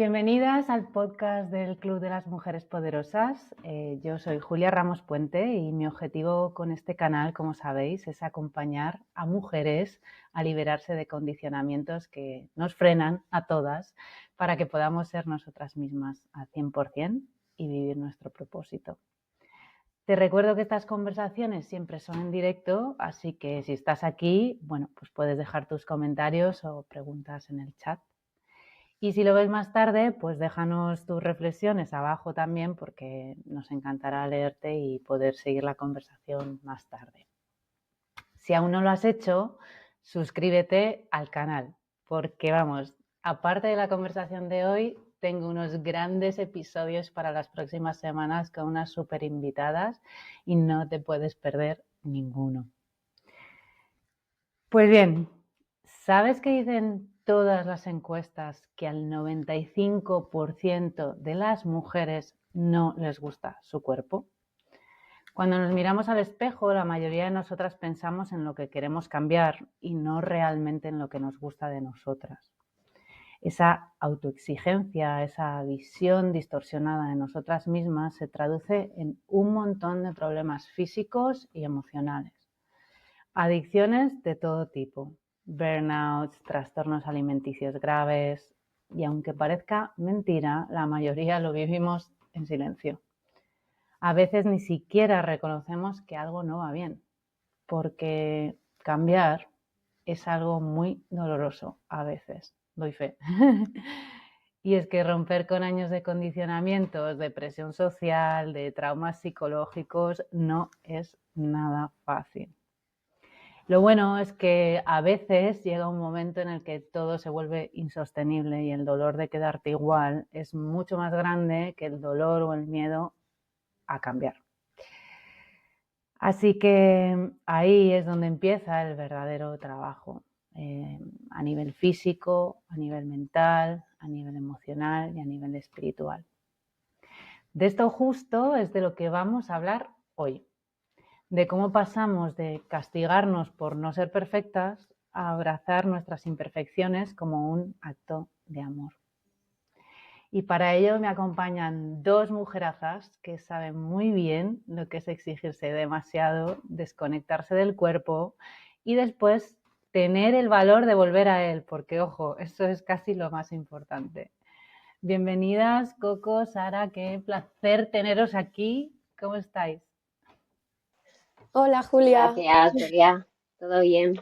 Bienvenidas al podcast del Club de las Mujeres Poderosas. Yo soy Julia Ramos Puente y mi objetivo con este canal, como sabéis, es acompañar a mujeres a liberarse de condicionamientos que nos frenan a todas para que podamos ser nosotras mismas al 100% y vivir nuestro propósito. Te recuerdo que estas conversaciones siempre son en directo, así que si estás aquí, bueno, pues puedes dejar tus comentarios o preguntas en el chat. Y si lo ves más tarde, pues déjanos tus reflexiones abajo también, porque nos encantará leerte y poder seguir la conversación más tarde. Si aún no lo has hecho, suscríbete al canal, porque vamos, aparte de la conversación de hoy, tengo unos grandes episodios para las próximas semanas con unas súper invitadas y no te puedes perder ninguno. Pues bien, ¿sabes qué dicen todas las encuestas? Que al 95% de las mujeres no les gusta su cuerpo. Cuando nos miramos al espejo, la mayoría de nosotras pensamos en lo que queremos cambiar y no realmente en lo que nos gusta de nosotras. Esa autoexigencia, esa visión distorsionada de nosotras mismas se traduce en un montón de problemas físicos y emocionales. Adicciones de todo tipo, burnouts, trastornos alimenticios graves y aunque parezca mentira, la mayoría lo vivimos en silencio. A veces ni siquiera reconocemos que algo no va bien, porque cambiar es algo muy doloroso a veces, doy fe. Y es que romper con años de condicionamientos, de presión social, de traumas psicológicos, no es nada fácil. Lo bueno es que a veces llega un momento en el que todo se vuelve insostenible y el dolor de quedarte igual es mucho más grande que el dolor o el miedo a cambiar. Así que ahí es donde empieza el verdadero trabajo, a nivel físico, a nivel mental, a nivel emocional y a nivel espiritual. De esto justo es de lo que vamos a hablar hoy. De cómo pasamos de castigarnos por no ser perfectas a abrazar nuestras imperfecciones como un acto de amor. Y para ello me acompañan dos mujerazas que saben muy bien lo que es exigirse demasiado, desconectarse del cuerpo y después tener el valor de volver a él, porque ojo, eso es casi lo más importante. Bienvenidas, Coco, Sara, qué placer teneros aquí. ¿Cómo estáis? Hola Julia. Gracias, Julia. ¿Todo bien?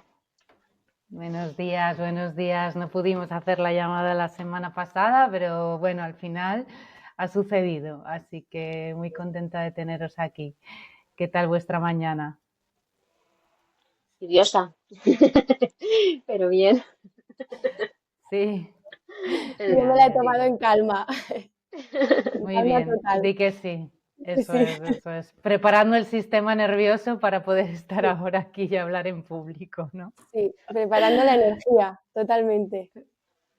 Buenos días, buenos días. No pudimos hacer la llamada la semana pasada, pero bueno, al final ha sucedido, así que muy contenta de teneros aquí. ¿Qué tal vuestra mañana? Lluviosa, pero bien. Sí, Yo me ya, la he ya tomado digo. en calma. En Muy calma bien, total. di que sí. Eso Sí, es, eso es. Preparando el sistema nervioso para poder estar ahora aquí y hablar en público, ¿no? sí, preparando la energía, totalmente.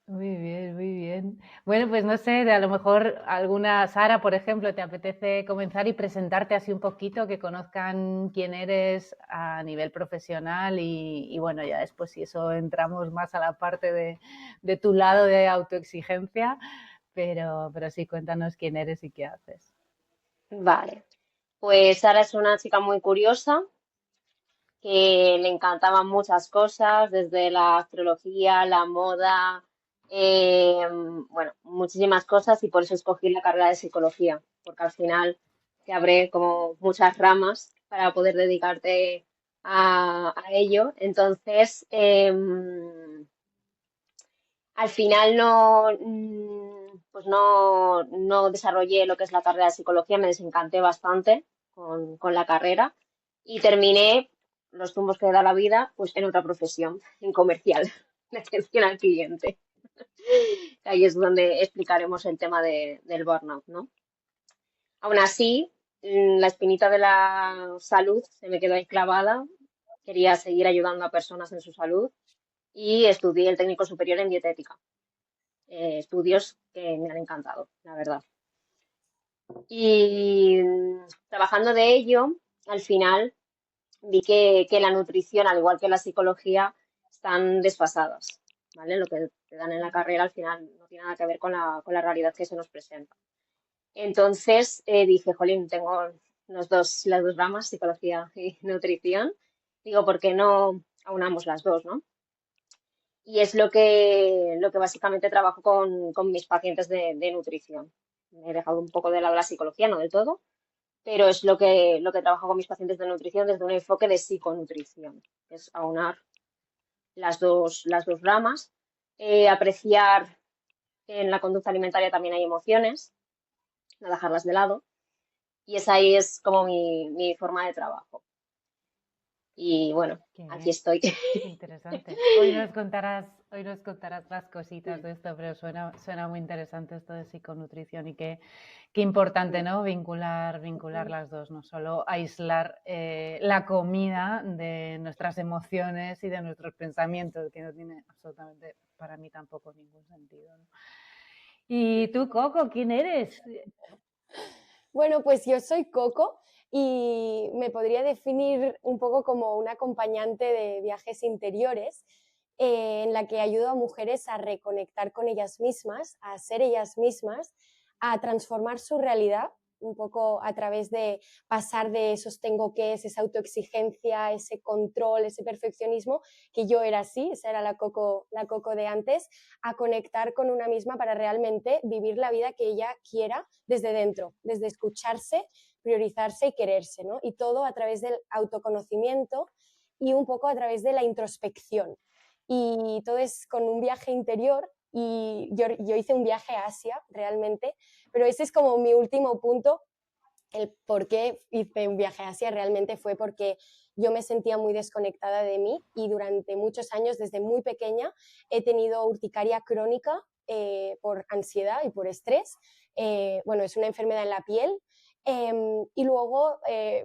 Muy bien, muy bien. Bueno, pues no sé, a lo mejor alguna, Sara, por ejemplo, te apetece comenzar y presentarte así un poquito, que conozcan quién eres a nivel profesional y bueno, ya después si eso entramos más a la parte de tu lado de autoexigencia, pero sí, cuéntanos quién eres y qué haces. Vale. Pues Sara es una chica muy curiosa que le encantaban muchas cosas, desde la astrología, la moda, bueno, muchísimas cosas y por eso escogí la carrera de psicología, porque al final te abre como muchas ramas para poder dedicarte a ello. Entonces, al final pues no desarrollé lo que es la carrera de psicología, me desencanté bastante con la carrera y terminé los tumbos que da la vida pues en otra profesión, en comercial, de atención al cliente. Ahí es donde explicaremos el tema del burnout, ¿no? Aún así, la espinita de la salud se me quedó ahí clavada, quería seguir ayudando a personas en su salud y estudié el técnico superior en dietética. Estudios que me han encantado, la verdad. Y trabajando de ello, al final vi que la nutrición, al igual que la psicología, están desfasadas. ¿vale? Lo que te dan en la carrera al final no tiene nada que ver con la realidad que se nos presenta. Entonces dije, jolín, tengo las dos ramas, psicología y nutrición. Digo, ¿por qué no aunamos las dos, no? Y es lo que básicamente trabajo con mis pacientes de nutrición. Me he dejado un poco de lado la psicología, no del todo, pero es lo que trabajo con mis pacientes de nutrición desde un enfoque de psiconutrición, que es aunar las dos ramas, apreciar que en la conducta alimentaria también hay emociones, no dejarlas de lado, y esa ahí es como mi forma de trabajo. Y bueno, Qué aquí bien, estoy. qué interesante. Hoy nos contarás las cositas de esto, pero suena muy interesante esto de psiconutrición y qué importante, ¿no? Vincular las dos, no solo aislar la comida de nuestras emociones y de nuestros pensamientos, que no tiene absolutamente para mí tampoco ningún sentido, ¿no? ¿Y tú, Coco, quién eres? Bueno, pues yo soy Coco y me podría definir un poco como una acompañante de viajes interiores, en la que ayudo a mujeres a reconectar con ellas mismas, a ser ellas mismas, a transformar su realidad un poco a través de pasar de esos tengo que, esa autoexigencia, ese control, ese perfeccionismo, que yo era así, esa era la Coco de antes, a conectar con una misma para realmente vivir la vida que ella quiera desde dentro, desde escucharse, priorizarse y quererse, ¿no? Y todo a través del autoconocimiento y un poco a través de la introspección. Y todo es con un viaje interior y yo hice un viaje a Asia realmente, pero ese es como mi último punto. El por qué hice un viaje a Asia realmente fue porque yo me sentía muy desconectada de mí y durante muchos años, desde muy pequeña, he tenido urticaria crónica por ansiedad y por estrés. Bueno, es una enfermedad en la piel. Y luego,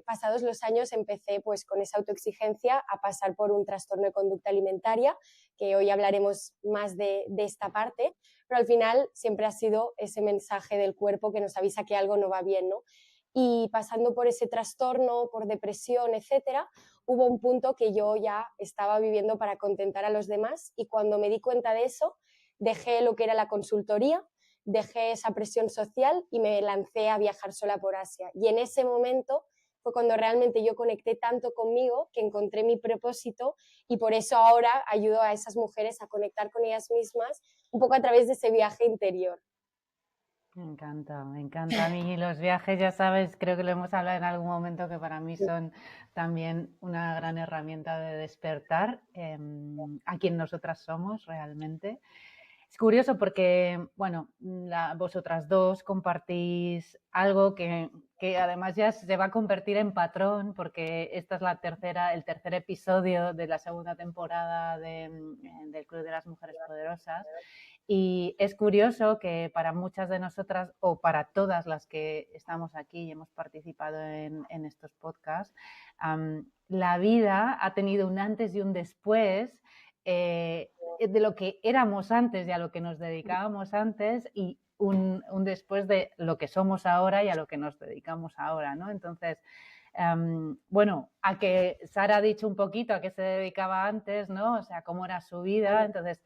pasados los años, empecé pues con esa autoexigencia a pasar por un trastorno de conducta alimentaria, que hoy hablaremos más de esta parte, pero al final siempre ha sido ese mensaje del cuerpo que nos avisa que algo no va bien, ¿no? Y pasando por ese trastorno, por depresión, etcétera, hubo un punto que yo ya estaba viviendo para contentar a los demás y cuando me di cuenta de eso, dejé lo que era la consultoría, dejé esa presión social y me lancé a viajar sola por Asia. Y en ese momento fue cuando realmente yo conecté tanto conmigo que encontré mi propósito y por eso ahora ayudo a esas mujeres a conectar con ellas mismas un poco a través de ese viaje interior. Me encanta, me encanta. A mí los viajes, ya sabes, creo que lo hemos hablado en algún momento, que para mí son también una gran herramienta de despertar a quien nosotras somos realmente. Es curioso porque, bueno, vosotras dos compartís algo que además ya se va a convertir en patrón, porque esta es el tercer episodio de la segunda temporada del Club de las Mujeres Poderosas. Y es curioso que para muchas de nosotras, o para todas las que estamos aquí y hemos participado en estos podcasts, la vida ha tenido un antes y un después de lo que éramos antes y a lo que nos dedicábamos antes, y un después de lo que somos ahora y a lo que nos dedicamos ahora, ¿no? Entonces, bueno, a que Sara ha dicho un poquito a qué se dedicaba antes, ¿no? O sea, cómo era su vida. Entonces,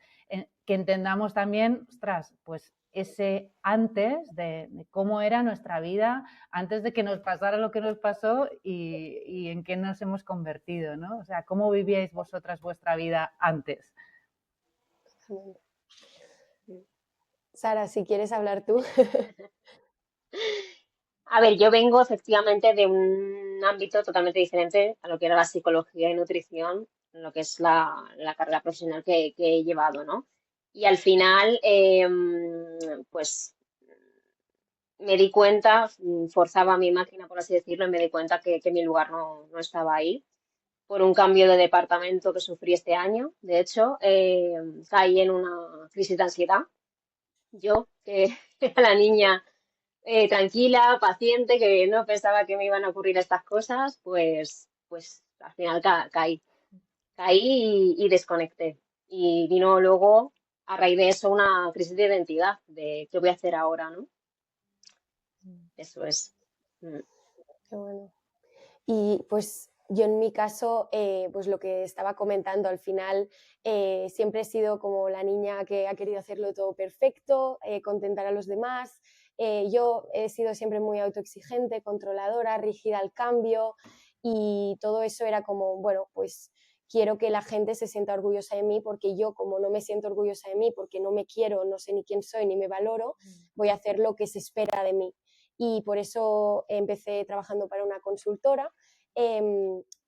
que entendamos también, ostras, pues ese antes de cómo era nuestra vida antes de que nos pasara lo que nos pasó y en qué nos hemos convertido, ¿no? O sea, ¿cómo vivíais vosotras vuestra vida antes? Sara, si quieres hablar tú. A ver, yo vengo efectivamente de un ámbito totalmente diferente a lo que era la psicología y nutrición, lo que es la carrera profesional que he llevado, ¿no? Y al final, pues me di cuenta, forzaba mi máquina, por así decirlo, y me di cuenta que mi lugar no estaba ahí por un cambio de departamento que sufrí este año. De hecho, caí en una crisis de ansiedad. Yo, que era la niña tranquila, paciente, que no pensaba que me iban a ocurrir estas cosas, pues al final caí y desconecté. Y vino luego, a raíz de eso, una crisis de identidad, de qué voy a hacer ahora, ¿no? Eso es. Mm. Qué bueno. Y pues Yo en mi caso, pues lo que estaba comentando, al final siempre he sido como la niña que ha querido hacerlo todo perfecto, contentar a los demás. Yo he sido siempre muy autoexigente, controladora, rígida al cambio y todo eso era como, bueno, pues quiero que la gente se sienta orgullosa de mí porque yo, como no me siento orgullosa de mí, porque no me quiero, no sé ni quién soy, ni me valoro, voy a hacer lo que se espera de mí. Y por eso empecé trabajando para una consultora.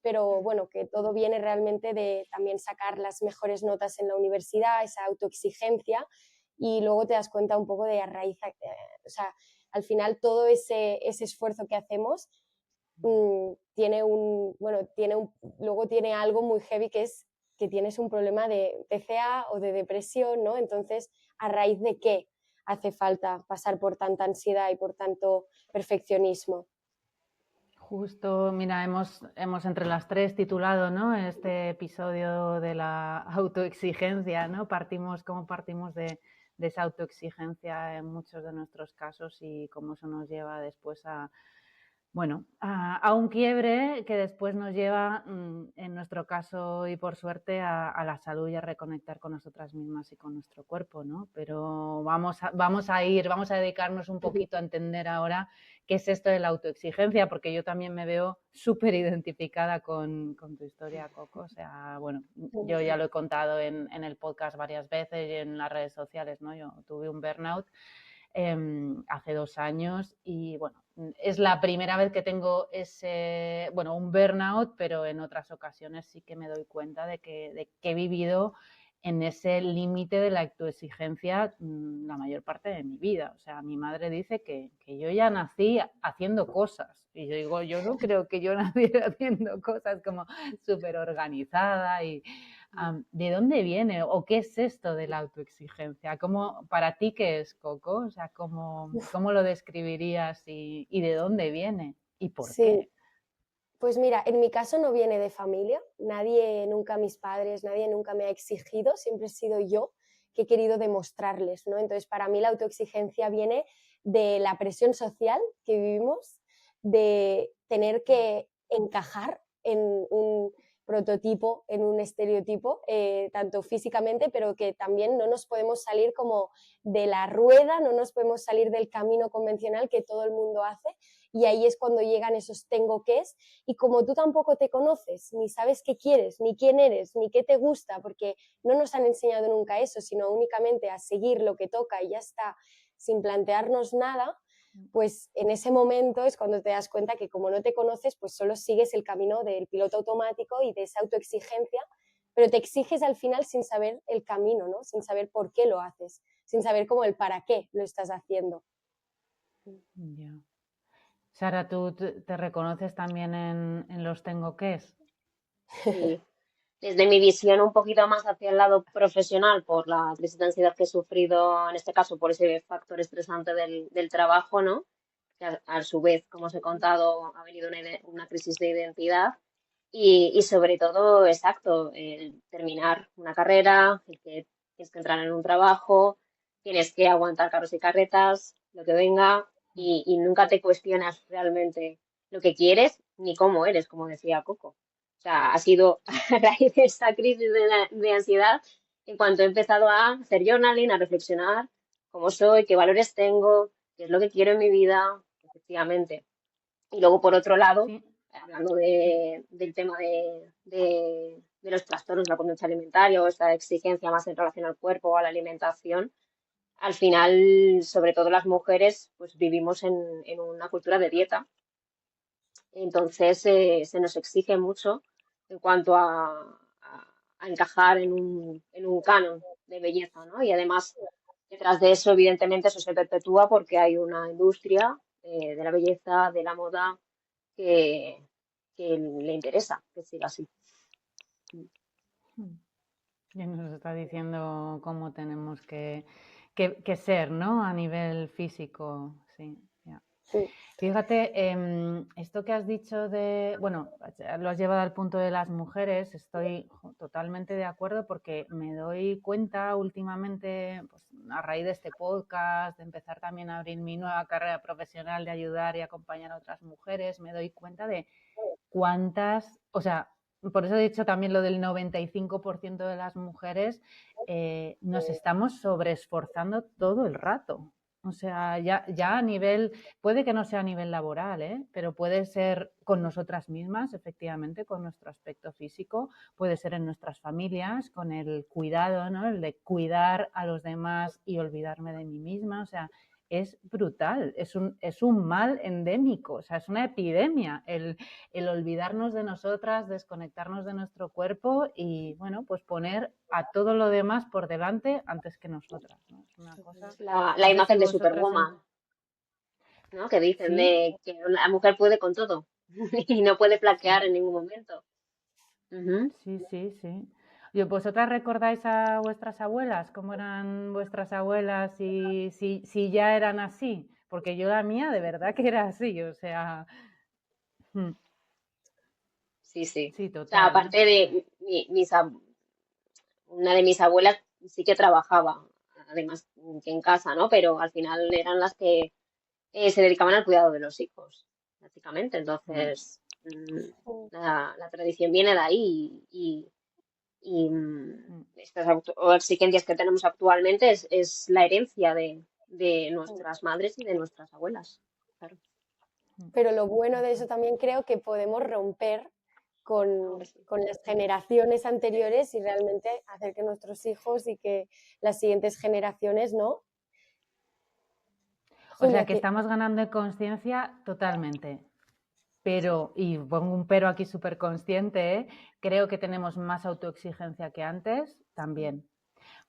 Pero bueno, que todo viene realmente de también sacar las mejores notas en la universidad, esa autoexigencia, y luego te das cuenta un poco de a raíz, o sea, al final todo ese esfuerzo que hacemos tiene luego tiene algo muy heavy que es que tienes un problema de TCA o de depresión, ¿no? Entonces, ¿a raíz de qué hace falta pasar por tanta ansiedad y por tanto perfeccionismo? Justo, mira, hemos entre las tres titulado, ¿no?, este episodio de la autoexigencia, ¿no? Partimos de esa autoexigencia en muchos de nuestros casos y cómo eso nos lleva después a un quiebre que después nos lleva, en nuestro caso y por suerte, a la salud y a reconectar con nosotras mismas y con nuestro cuerpo, ¿no? Pero vamos a dedicarnos un poquito a entender ahora qué es esto de la autoexigencia, porque yo también me veo súper identificada con tu historia, Coco. O sea, bueno, yo ya lo he contado en el podcast varias veces y en las redes sociales, ¿no? Yo tuve un burnout hace 2 años y bueno, es la primera vez que tengo un burnout, pero en otras ocasiones sí que me doy cuenta de que he vivido en ese límite de la autoexigencia la mayor parte de mi vida. O sea, mi madre dice que yo ya nací haciendo cosas y yo digo, yo no creo que yo nací haciendo cosas, como súper organizada y ¿de dónde viene o qué es esto de la autoexigencia? Para ti, ¿qué es, Coco? O sea, ¿cómo lo describirías y de dónde viene y por Sí, qué? pues mira, en mi caso no viene de familia, nadie nunca, mis padres, nadie nunca me ha exigido, siempre he sido yo que he querido demostrarles, ¿no? Entonces, para mí la autoexigencia viene de la presión social que vivimos, de tener que encajar en un prototipo, en un estereotipo, tanto físicamente, pero que también no nos podemos salir como de la rueda, no nos podemos salir del camino convencional que todo el mundo hace, y ahí es cuando llegan esos tengo qués, y como tú tampoco te conoces, ni sabes qué quieres, ni quién eres, ni qué te gusta, porque no nos han enseñado nunca eso, sino únicamente a seguir lo que toca y ya está, sin plantearnos nada, pues en ese momento es cuando te das cuenta que como no te conoces, pues solo sigues el camino del piloto automático y de esa autoexigencia, pero te exiges al final sin saber el camino, ¿no? Sin saber por qué lo haces, sin saber cómo el para qué lo estás haciendo. Ya. Sara, ¿tú te reconoces también en los tengo qués? Sí, desde mi visión un poquito más hacia el lado profesional, por la crisis de ansiedad que he sufrido, en este caso por ese factor estresante del trabajo, ¿no? Que a su vez, como os he contado, ha venido una crisis de identidad y sobre todo, exacto, el terminar una carrera, el que tienes que entrar en un trabajo, tienes que aguantar carros y carretas, lo que venga, y nunca te cuestionas realmente lo que quieres ni cómo eres, como decía Coco. O sea, ha sido a raíz de esta crisis de ansiedad en cuanto he empezado a hacer journaling, a reflexionar cómo soy, qué valores tengo, qué es lo que quiero en mi vida, efectivamente. Y luego, por otro lado, Sí. hablando del tema de los trastornos de la conducta alimentaria o esta exigencia más en relación al cuerpo o a la alimentación, al final, sobre todo las mujeres, pues vivimos en una cultura de dieta. Entonces, se nos exige mucho en cuanto a encajar en un canon de belleza, ¿no? Y además, detrás de eso, evidentemente, eso se perpetúa porque hay una industria de la belleza, de la moda, que, que le interesa que siga así. Y nos está diciendo cómo tenemos que ser, ¿no? A nivel físico, sí. Ya. Fíjate, esto que has dicho lo has llevado al punto de las mujeres, estoy totalmente de acuerdo porque me doy cuenta últimamente, pues, a raíz de este podcast, de empezar también a abrir mi nueva carrera profesional de ayudar y acompañar a otras mujeres, me doy cuenta de cuántas, o sea, por eso he dicho también lo del 95% de las mujeres, nos estamos sobreesforzando todo el rato. O sea, ya a nivel, puede que no sea a nivel laboral, pero puede ser con nosotras mismas, efectivamente, con nuestro aspecto físico, puede ser en nuestras familias, con el cuidado, ¿no? El de cuidar a los demás y olvidarme de mí misma. O sea, es brutal, es un mal endémico, o sea, es una epidemia el olvidarnos de nosotras, desconectarnos de nuestro cuerpo y, bueno, pues poner a todo lo demás por delante antes que nosotras, ¿no? Es una cosa, La no sé si imagen de vosotras... Superwoman, ¿no? Que dicen ¿Sí? de que la mujer puede con todo y no puede flaquear en ningún momento. Ujú. Sí, sí, sí. Oye, ¿vosotras recordáis a vuestras abuelas? ¿Cómo eran vuestras abuelas? Y si ya eran así, porque yo la mía de verdad que era así, o sea, Sí, sí. sí, O sea, total, ¿eh? aparte de una de mis abuelas sí que trabajaba, además que en casa, ¿no? Pero al final eran las que se dedicaban al cuidado de los hijos, básicamente. Entonces, la tradición viene de ahí estas exigencias que tenemos actualmente es la herencia de nuestras madres y de nuestras abuelas. Claro. Pero lo bueno de eso también creo que podemos romper Hombre, sí. con las generaciones anteriores y realmente hacer que nuestros hijos y que las siguientes generaciones, ¿no? O sea Julia, que estamos ganando en conciencia totalmente. Pero, y pongo un pero aquí súper consciente, creo que tenemos más autoexigencia que antes también.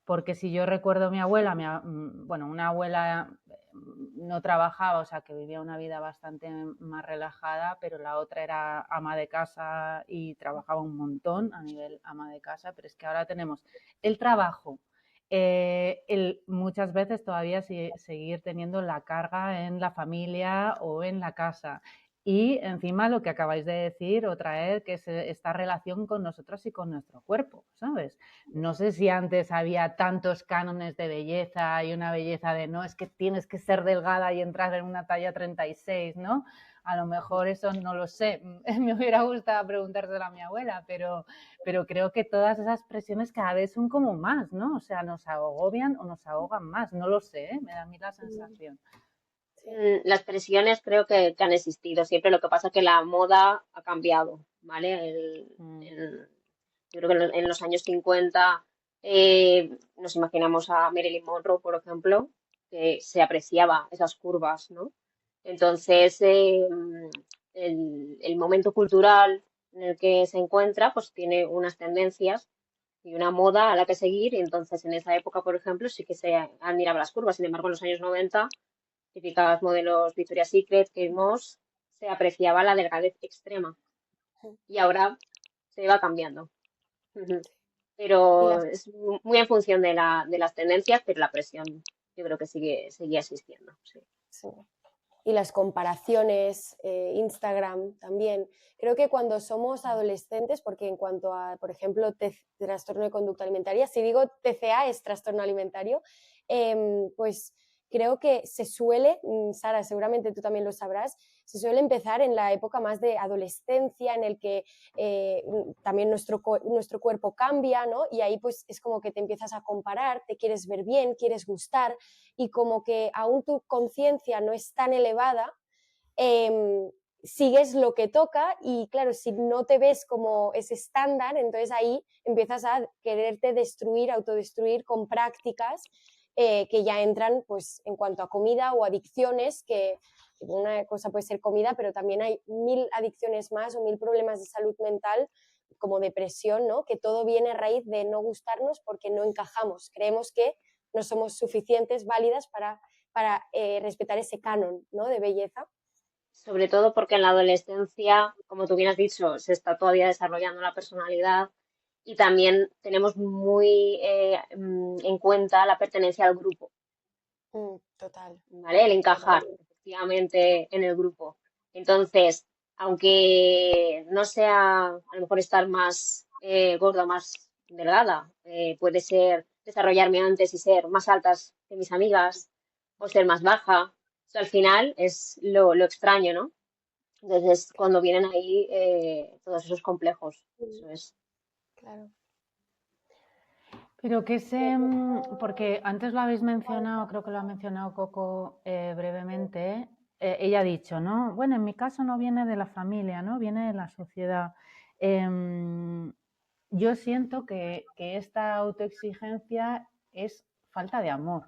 Porque si yo recuerdo a mi abuela, bueno, una abuela no trabajaba, o sea, que vivía una vida bastante más relajada, pero la otra era ama de casa y trabajaba un montón a nivel ama de casa, pero es que ahora tenemos el trabajo, muchas veces todavía seguir teniendo la carga en la familia o en la casa. Y encima lo que acabáis de decir o traer, que es esta relación con nosotros y con nuestro cuerpo, ¿sabes? No sé si antes había tantos cánones de belleza y una belleza de no, es que tienes que ser delgada y entrar en una talla 36, ¿no? A lo mejor eso no lo sé. Me hubiera gustado preguntárselo a mi abuela, pero creo que todas esas presiones cada vez son como más, ¿no? O sea, nos agobian o nos ahogan más. No lo sé, ¿eh? Me da a mí la sensación. Las presiones creo que han existido siempre, lo que pasa es que la moda ha cambiado, ¿vale? Yo creo que en los años 50 nos imaginamos a Marilyn Monroe, por ejemplo, que se apreciaba esas curvas, ¿no? Entonces, el momento cultural en el que se encuentra, pues tiene unas tendencias y una moda a la que seguir, y entonces en esa época, por ejemplo, sí que se admiraba las curvas. Sin embargo, en los años 90 típicas modelos Victoria's Secret, Kate Moss, se apreciaba la delgadez extrema y ahora se va cambiando. Ujú. y Pero las, es muy en función de las tendencias, pero la presión yo creo que sigue existiendo. Sí. sí. Y las comparaciones, Instagram también. Creo que cuando somos adolescentes, porque en cuanto a, por ejemplo, trastorno de conducta alimentaria, si digo TCA es trastorno alimentario, pues creo que se suele, Sara, seguramente tú también lo sabrás, se suele empezar en la época más de adolescencia, en el que también nuestro cuerpo cambia, ¿no? Y ahí pues es como que te empiezas a comparar, te quieres ver bien, quieres gustar, y como que aún tu conciencia no es tan elevada, sigues lo que toca y claro, si no te ves como ese estándar, entonces ahí empiezas a quererte destruir, autodestruir con prácticas que ya entran pues en cuanto a comida o adicciones, que una cosa puede ser comida, pero también hay 1000 adicciones más o 1000 problemas de salud mental como depresión, ¿no? Que todo viene a raíz de no gustarnos porque no encajamos, creemos que no somos suficientes, válidas para respetar ese canon, ¿no? De belleza. Sobre todo porque en la adolescencia, como tú bien has dicho, se está todavía desarrollando la personalidad y también tenemos muy en cuenta la pertenencia al grupo. Total. ¿Vale? El Total. encajar efectivamente en el grupo. Entonces, aunque no sea a lo mejor estar más gorda o más delgada, puede ser desarrollarme antes y ser más altas que mis amigas o ser más baja. Eso al final es lo extraño, ¿no? Entonces es cuando vienen ahí todos esos complejos. Eso es. Claro. Pero que sé, porque antes lo habéis mencionado, creo que lo ha mencionado Coco brevemente, ella ha dicho, ¿no? Bueno, en mi caso no viene de la familia, ¿no? Viene de la sociedad. Yo siento que esta autoexigencia es falta de amor.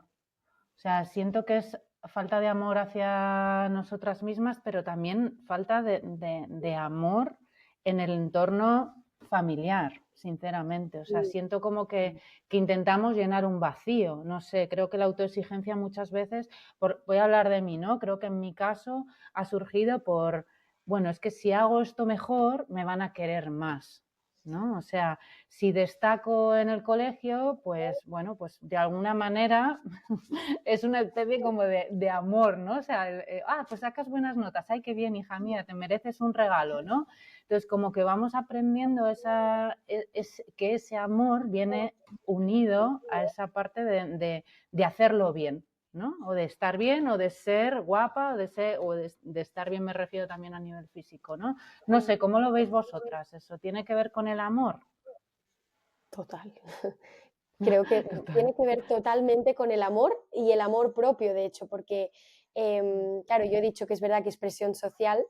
O sea, siento que es falta de amor hacia nosotras mismas, pero también falta de amor en el entorno familiar, sinceramente. O sea, siento como que intentamos llenar un vacío. No sé, creo que la autoexigencia muchas veces, voy a hablar de mí, ¿no? Creo que en mi caso ha surgido por, bueno, es que si hago esto mejor, me van a querer más, ¿no? O sea, si destaco en el colegio, pues bueno, pues de alguna manera es una especie como de amor, ¿no? O sea, pues sacas buenas notas, ay, qué bien, hija mía, te mereces un regalo, ¿no? Entonces, como que vamos aprendiendo que ese amor viene unido a esa parte de hacerlo bien, ¿no? O de estar bien, o de ser guapa, o de estar bien, me refiero también a nivel físico, ¿no? No sé, ¿cómo lo veis vosotras? ¿Eso tiene que ver con el amor? Total. Creo que Total. tiene que ver totalmente con el amor y el amor propio, de hecho, porque, claro, yo he dicho que es verdad que es presión social,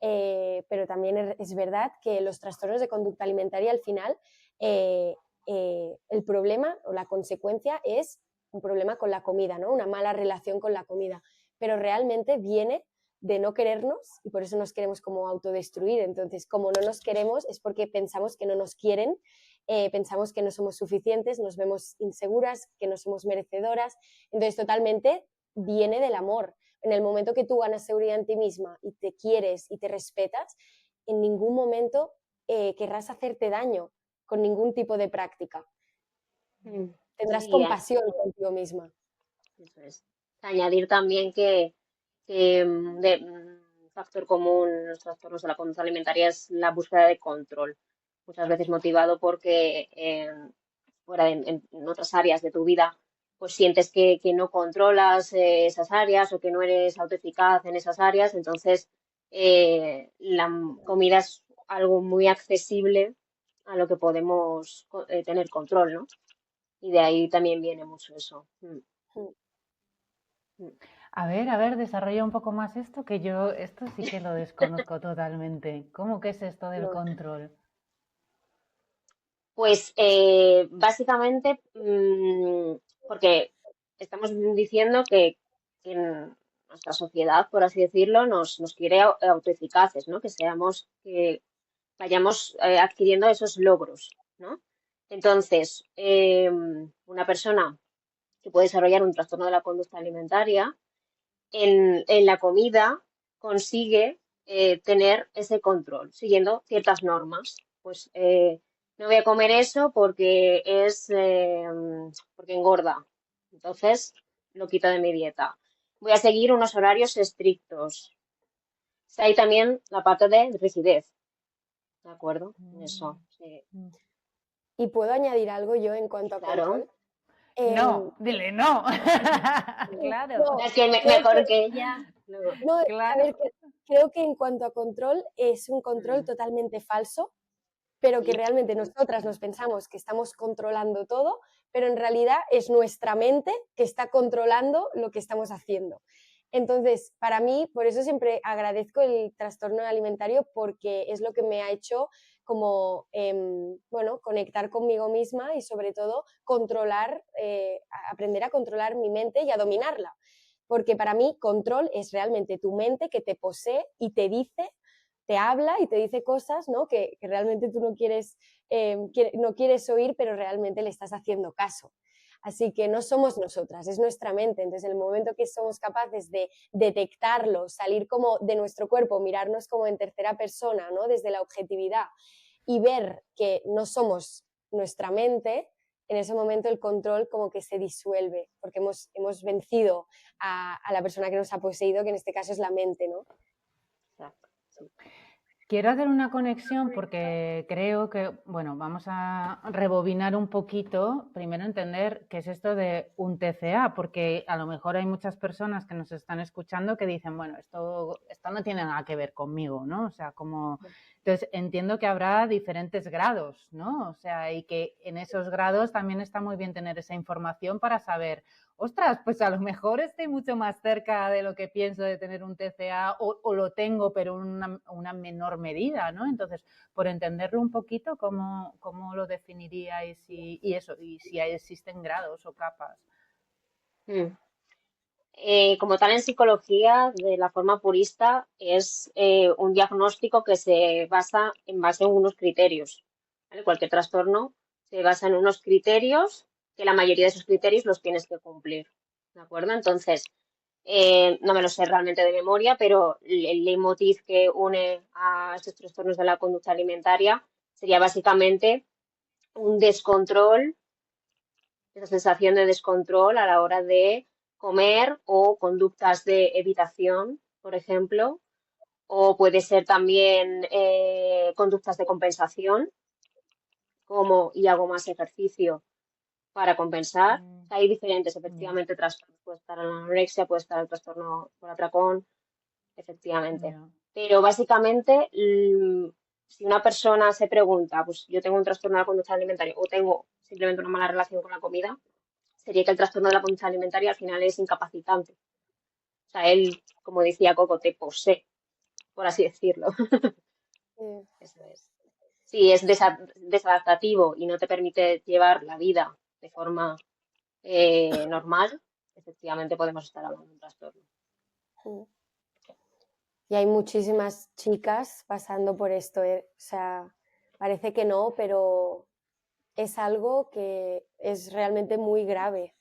pero también es verdad que los trastornos de conducta alimentaria al final, el problema o la consecuencia es un problema con la comida, ¿no? Una mala relación con la comida, pero realmente viene de no querernos y por eso nos queremos como autodestruir. Entonces, como no nos queremos es porque pensamos que no nos quieren, pensamos que no somos suficientes, nos vemos inseguras, que no somos merecedoras. Entonces, totalmente viene del amor. En el momento que tú ganas seguridad en ti misma y te quieres y te respetas, en ningún momento querrás hacerte daño con ningún tipo de práctica. Tendrás Sí, compasión contigo misma. eso es. Añadir también que un factor común en los trastornos de la conducta alimentaria es la búsqueda de control, muchas veces motivado porque fuera en otras áreas de tu vida, pues sientes que no controlas esas áreas o que no eres autoeficaz en esas áreas, entonces la comida es algo muy accesible a lo que podemos tener control, ¿no? Y de ahí también viene mucho eso. Mm. A ver, desarrolla un poco más esto, que yo esto sí que lo desconozco totalmente. ¿Cómo que es esto del No. control? Pues básicamente, porque estamos diciendo que en nuestra sociedad, por así decirlo, nos quiere autoeficaces, ¿no? Que vayamos adquiriendo esos logros, ¿no? Entonces, una persona que puede desarrollar un trastorno de la conducta alimentaria, en la comida consigue tener ese control, siguiendo ciertas normas. Pues no voy a comer eso porque engorda. Entonces lo quito de mi dieta. Voy a seguir unos horarios estrictos. Hay también la parte de rigidez, ¿de acuerdo? En eso, sí. Y puedo añadir algo yo en cuanto a Claro. control. Em, No, dile no. Claro, no, Es que creo mejor que que ella. No. no, a claro. ver, creo que en cuanto a control es un control Mm, totalmente falso, pero que sí. realmente nosotras nos pensamos que estamos controlando todo, pero en realidad es nuestra mente que está controlando lo que estamos haciendo. Entonces, para mí, por eso siempre agradezco el trastorno alimentario porque es lo que me ha hecho como, bueno, conectar conmigo misma y sobre todo controlar, aprender a controlar mi mente y a dominarla. Porque para mí control es realmente tu mente que te posee y te dice, te habla y te dice cosas, ¿no? Que realmente tú no quieres oír, pero realmente le estás haciendo caso. Así que no somos nosotras, es nuestra mente. Entonces, en el momento que somos capaces de detectarlo, salir como de nuestro cuerpo, mirarnos como en tercera persona, ¿no? Desde la objetividad y ver que no somos nuestra mente, en ese momento el control como que se disuelve, porque hemos vencido a la persona que nos ha poseído, que en este caso es la mente, ¿no? Exacto, sí. Quiero hacer una conexión porque creo que, bueno, vamos a rebobinar un poquito, primero entender qué es esto de un TCA, porque a lo mejor hay muchas personas que nos están escuchando que dicen, bueno, esto no tiene nada que ver conmigo, ¿no? O sea, como... Entonces, entiendo que habrá diferentes grados, ¿no? O sea, y que en esos grados también está muy bien tener esa información para saber, ostras, pues a lo mejor estoy mucho más cerca de lo que pienso de tener un TCA o lo tengo, pero en una menor medida, ¿no? Entonces, por entenderlo un poquito, ¿cómo lo definiríais y eso, y si existen grados o capas? Mm. Como tal, en psicología, de la forma purista, es un diagnóstico que se basa en base a unos criterios, ¿vale? Cualquier trastorno se basa en unos criterios que la mayoría de esos criterios los tienes que cumplir, ¿de acuerdo? Entonces, no me lo sé realmente de memoria, pero el leitmotiv que une a estos trastornos de la conducta alimentaria sería básicamente un descontrol, esa sensación de descontrol a la hora de comer o conductas de evitación, por ejemplo, o puede ser también conductas de compensación, como y hago más ejercicio para compensar. Hay diferentes, Ya, efectivamente, trastornos. Puede estar la anorexia, puede estar el trastorno por atracón, efectivamente. ya. Pero básicamente, si una persona se pregunta, pues yo tengo un trastorno de la conducta alimentaria o tengo simplemente una mala relación con la comida, sería que el trastorno de la conducta alimentaria al final es incapacitante. O sea, él, como decía Coco, te posee, por así decirlo. Eh, Eso es. Si es desadaptativo y no te permite llevar la vida de forma normal, efectivamente podemos estar hablando de un trastorno. mm. Y hay muchísimas chicas pasando por esto, ¿eh? O sea, parece que no, pero es algo que es realmente muy grave.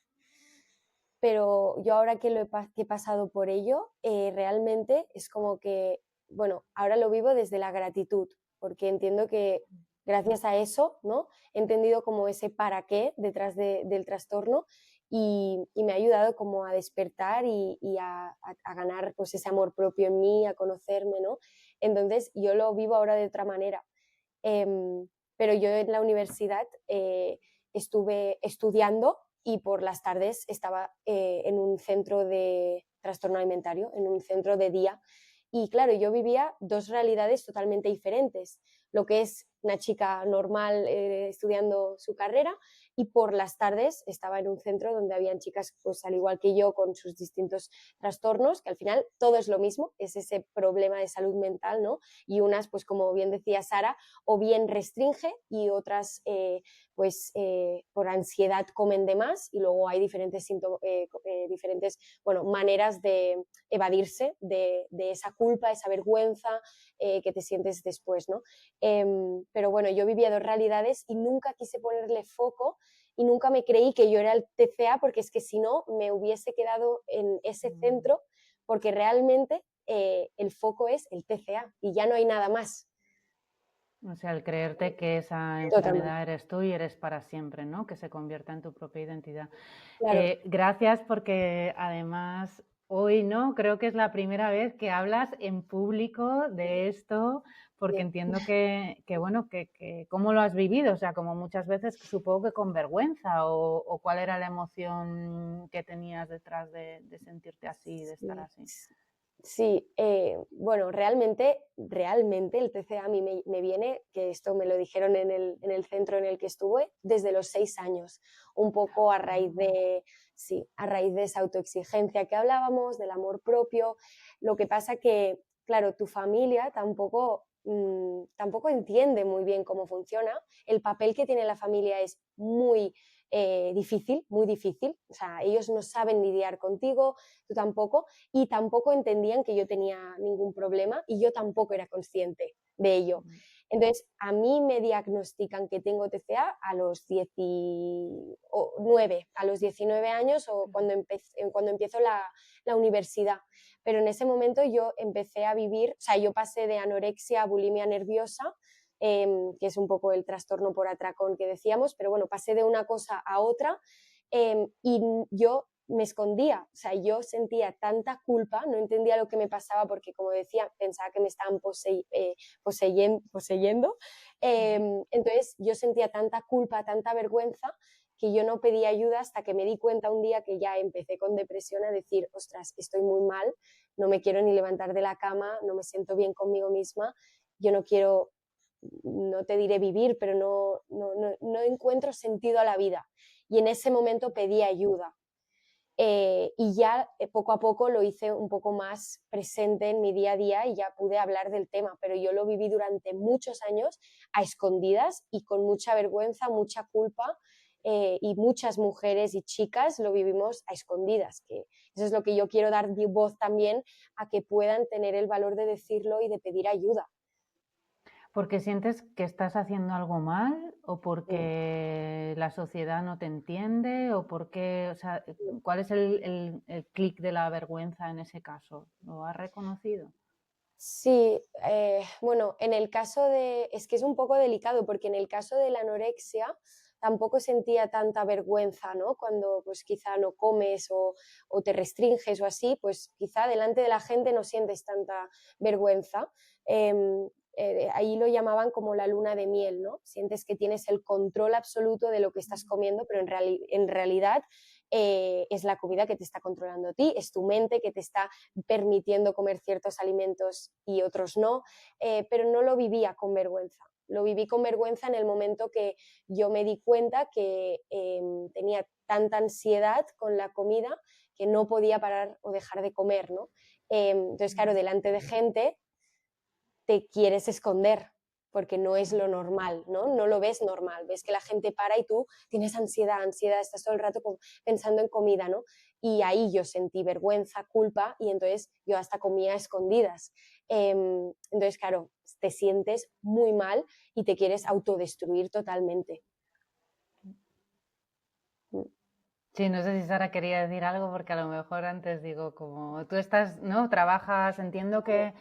Pero yo ahora que que he pasado por ello, realmente es como que, bueno, ahora lo vivo desde la gratitud, porque entiendo que gracias a eso, ¿no? He entendido como ese para qué detrás del trastorno y me ha ayudado como a despertar y a ganar pues ese amor propio en mí, a conocerme, ¿no? Entonces yo lo vivo ahora de otra manera. Pero yo en la universidad estuve estudiando y por las tardes estaba en un centro de trastorno alimentario, en un centro de día. Y claro, yo vivía dos realidades totalmente diferentes. Lo que es una chica normal estudiando su carrera y por las tardes estaba en un centro donde habían chicas, pues al igual que yo, con sus distintos trastornos, que al final todo es lo mismo, es ese problema de salud mental, ¿no? Y unas, pues como bien decía Sara, o bien restringe y otras pues por ansiedad comen de más y luego hay diferentes, diferentes bueno, maneras de evadirse de esa culpa, esa vergüenza que te sientes después, ¿no? Pero bueno, yo vivía dos realidades y nunca quise ponerle foco y nunca me creí que yo era el TCA porque es que si no me hubiese quedado en ese centro porque realmente el foco es el TCA y ya no hay nada más. O sea, el creerte que esa Totalmente. enfermedad eres tú y eres para siempre, ¿no? Que se convierta en tu propia identidad. Claro. Gracias porque además hoy, ¿no? Creo que es la primera vez que hablas en público de esto, porque Bien. entiendo bueno, que cómo lo has vivido, o sea, como muchas veces supongo que con vergüenza o cuál era la emoción que tenías detrás de sentirte así, de estar Sí, así. sí, bueno, realmente el TCA a mí me viene, que esto me lo dijeron en el centro en el que estuve, desde los 6 años, un poco a raíz de, sí, a raíz de esa autoexigencia que hablábamos, del amor propio. Lo que pasa que, claro, tu familia tampoco, tampoco entiende muy bien cómo funciona. El papel que tiene la familia es muy difícil, muy difícil. O sea, ellos no saben lidiar contigo, tú tampoco, y tampoco entendían que yo tenía ningún problema y yo tampoco era consciente de ello. Entonces, a mí me diagnostican que tengo TCA a los 19, a los 19 años o cuando empiezo la universidad. Pero en ese momento yo empecé a vivir, o sea, yo pasé de anorexia a bulimia nerviosa, que es un poco el trastorno por atracón que decíamos, pero bueno, pasé de una cosa a otra y yo me escondía, o sea, yo sentía tanta culpa, no entendía lo que me pasaba porque, como decía, pensaba que me estaban poseyendo. Entonces yo sentía tanta culpa, tanta vergüenza, que yo no pedí ayuda hasta que me di cuenta un día que ya empecé con depresión a decir, ostras, estoy muy mal, no me quiero ni levantar de la cama, no me siento bien conmigo misma, yo no quiero, no te diré vivir, pero no encuentro sentido a la vida. Y en ese momento pedí ayuda. Y ya poco a poco lo hice un poco más presente en mi día a día y ya pude hablar del tema, pero yo lo viví durante muchos años a escondidas y con mucha vergüenza, mucha culpa, y muchas mujeres y chicas lo vivimos a escondidas, que eso es lo que yo quiero dar voz también a que puedan tener el valor de decirlo y de pedir ayuda. ¿Porque sientes que estás haciendo algo mal o porque la sociedad no te entiende o porque, o sea, cuál es el clic de la vergüenza en ese caso? ¿Lo has reconocido? Sí, bueno, en el caso es que es un poco delicado porque en el caso de la anorexia tampoco sentía tanta vergüenza, ¿no? Cuando pues quizá no comes o te restringes o así, pues quizá delante de la gente no sientes tanta vergüenza. Ahí lo llamaban como la luna de miel, ¿no? Sientes que tienes el control absoluto de lo que estás comiendo, pero en realidad es la comida que te está controlando a ti, es tu mente que te está permitiendo comer ciertos alimentos y otros no, pero no lo vivía con vergüenza. Lo viví con vergüenza en el momento que yo me di cuenta que tenía tanta ansiedad con la comida que no podía parar o dejar de comer, ¿no? Entonces, claro, delante de gente te quieres esconder porque no es lo normal, ¿no? No lo ves normal, ves que la gente para y tú tienes ansiedad, estás todo el rato pensando en comida, ¿no? Y ahí yo sentí vergüenza, culpa y entonces yo hasta comía a escondidas. Entonces, claro, te sientes muy mal y te quieres autodestruir totalmente. Sí, no sé si Sara quería decir algo porque a lo mejor antes digo, como tú estás, ¿no? Trabajas, entiendo que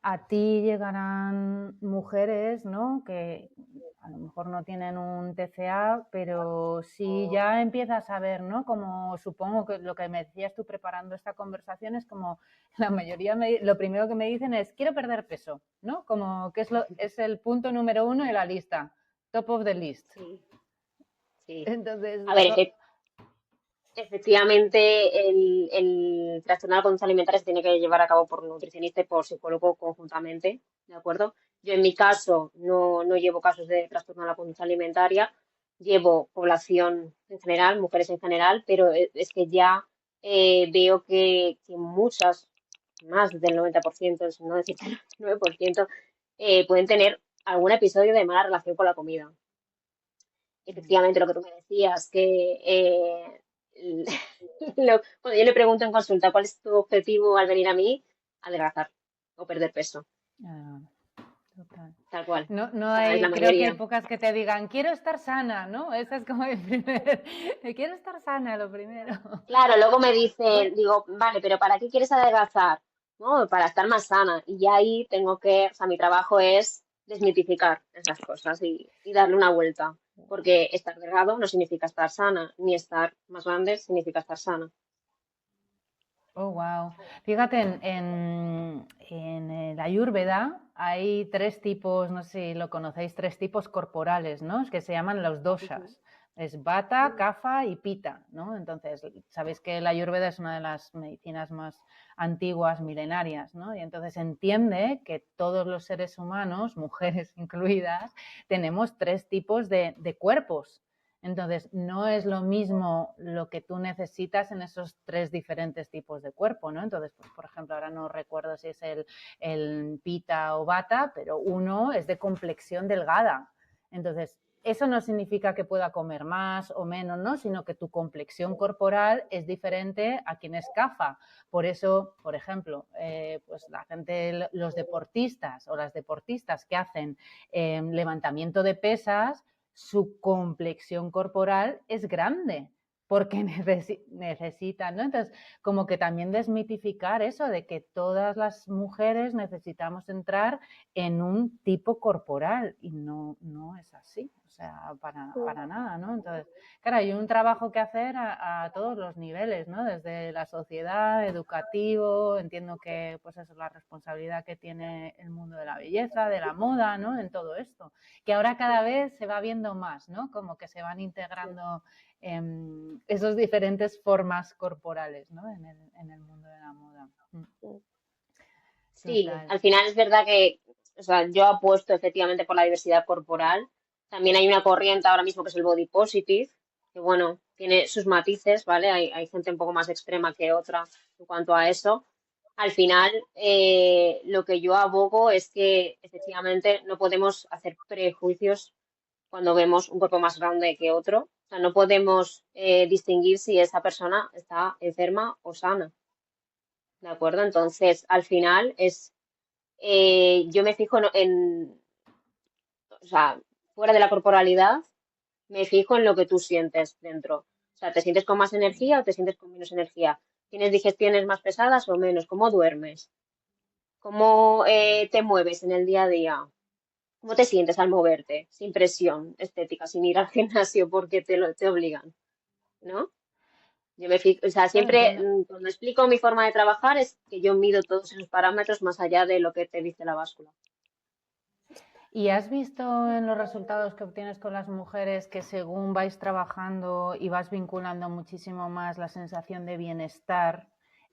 a ti llegarán mujeres, ¿no? Que a lo mejor no tienen un TCA, pero si ya empiezas a ver, ¿no? Como supongo que lo que me decías tú preparando esta conversación es como la mayoría, lo primero que me dicen es quiero perder peso, ¿no? Como que es el punto número 1 de la lista, top of the list. Sí, sí. Entonces, A ver, efectivamente, el trastorno de la conducta alimentaria se tiene que llevar a cabo por nutricionista y por psicólogo conjuntamente, ¿de acuerdo? Yo en mi caso no llevo casos de trastorno de la conducta alimentaria, llevo población en general, mujeres en general, pero es que ya veo que muchas, más del 90%, si no decir el 9%, pueden tener algún episodio de mala relación con la comida. Efectivamente, lo que tú me decías, que cuando yo le pregunto en consulta cuál es tu objetivo al venir a mí, adelgazar o perder peso, total. tal cual. No O sea, es la hay, creo que hay mayoría. pocas que te digan, quiero estar sana, ¿no? Esa es como el primer, quiero estar sana, lo primero. Claro, luego me Bueno, dicen, digo, vale, pero ¿para qué quieres adelgazar? No, para estar más sana. Y ya ahí tengo que, o sea, mi trabajo es desmitificar esas cosas y darle una vuelta. Porque estar delgado no significa estar sana, ni estar más grande significa estar sana. oh, wow. Fíjate, en el Ayurveda hay 3 tipos, no sé si lo conocéis, 3 tipos corporales, ¿no? Es que se llaman los Ujú. doshas. Es Vata, Kapha y Pitta, ¿no? Entonces, sabéis que el Ayurveda es una de las medicinas más antiguas, milenarias, ¿no? Y entonces entiende que todos los seres humanos, mujeres incluidas, tenemos 3 tipos de cuerpos. Entonces, no es lo mismo lo que tú necesitas en esos 3 diferentes tipos de cuerpo, ¿no? Entonces, pues, por ejemplo, ahora no recuerdo si es el pita o bata, pero uno es de complexión delgada. Entonces, eso no significa que pueda comer más o menos, ¿no? Sino que tu complexión corporal es diferente a quien es CAFA. Por eso, por ejemplo, pues la gente, los deportistas o las deportistas que hacen levantamiento de pesas, su complexión corporal es grande, porque necesitan, ¿no? Entonces, como que también desmitificar eso de que todas las mujeres necesitamos entrar en un tipo corporal y no es así, o sea, para nada, ¿no? Entonces, claro, hay un trabajo que hacer a todos los niveles, ¿no? Desde la sociedad, educativo, entiendo que pues eso es la responsabilidad que tiene el mundo de la belleza, de la moda, ¿no? En todo esto, que ahora cada vez se va viendo más, ¿no? Como que se van integrando esas diferentes formas corporales, ¿no? En el mundo de la moda. Sí, Total. al final es verdad que, o sea, yo apuesto efectivamente por la diversidad corporal. También hay una corriente ahora mismo que es el body positive, que bueno, tiene sus matices, ¿vale? Hay gente un poco más extrema que otra en cuanto a eso. Al final, lo que yo abogo es que efectivamente no podemos hacer prejuicios cuando vemos un cuerpo más grande que otro. O sea, no podemos distinguir si esa persona está enferma o sana, ¿de acuerdo? Entonces, al final yo me fijo o sea, fuera de la corporalidad, me fijo en lo que tú sientes dentro. O sea, ¿te sientes con más energía o te sientes con menos energía? ¿Tienes digestiones más pesadas o menos? ¿Cómo duermes? ¿Cómo te mueves en el día a día? ¿Cómo te sientes al moverte? Sin presión estética, sin ir al gimnasio porque te obligan, ¿no? Yo me fijo, o sea, Claro, siempre entiendo. cuando explico mi forma de trabajar es que yo mido todos esos parámetros más allá de lo que te dice la báscula. ¿Y has visto en los resultados que obtienes con las mujeres que según vais trabajando y vas vinculando muchísimo más la sensación de bienestar,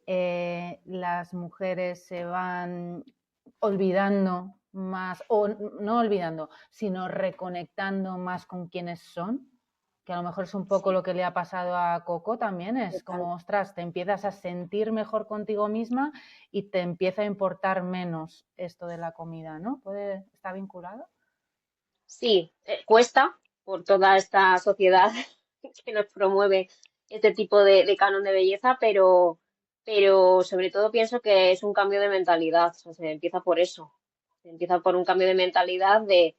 las mujeres se van olvidando más, o no olvidando, sino reconectando más con quienes son? Que a lo mejor es un poco Sí, lo que le ha pasado a Coco también, es total. como, ostras, te empiezas a sentir mejor contigo misma y te empieza a importar menos esto de la comida, ¿no? ¿Está vinculado? Sí, cuesta por toda esta sociedad que nos promueve este tipo de canon de belleza, pero sobre todo pienso que es un cambio de mentalidad. O sea, se empieza por eso. Se empieza por un cambio de mentalidad de,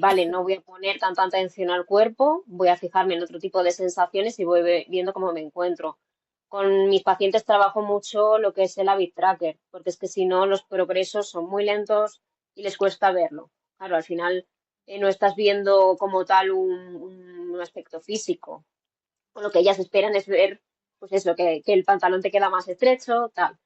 vale, no voy a poner tanta atención al cuerpo, voy a fijarme en otro tipo de sensaciones y voy viendo cómo me encuentro. Con mis pacientes trabajo mucho lo que es el habit tracker, porque es que si no los progresos son muy lentos y les cuesta verlo. Claro, al final no estás viendo como tal un aspecto físico. O lo que ellas esperan es ver, pues eso, que el pantalón te queda más estrecho, tal.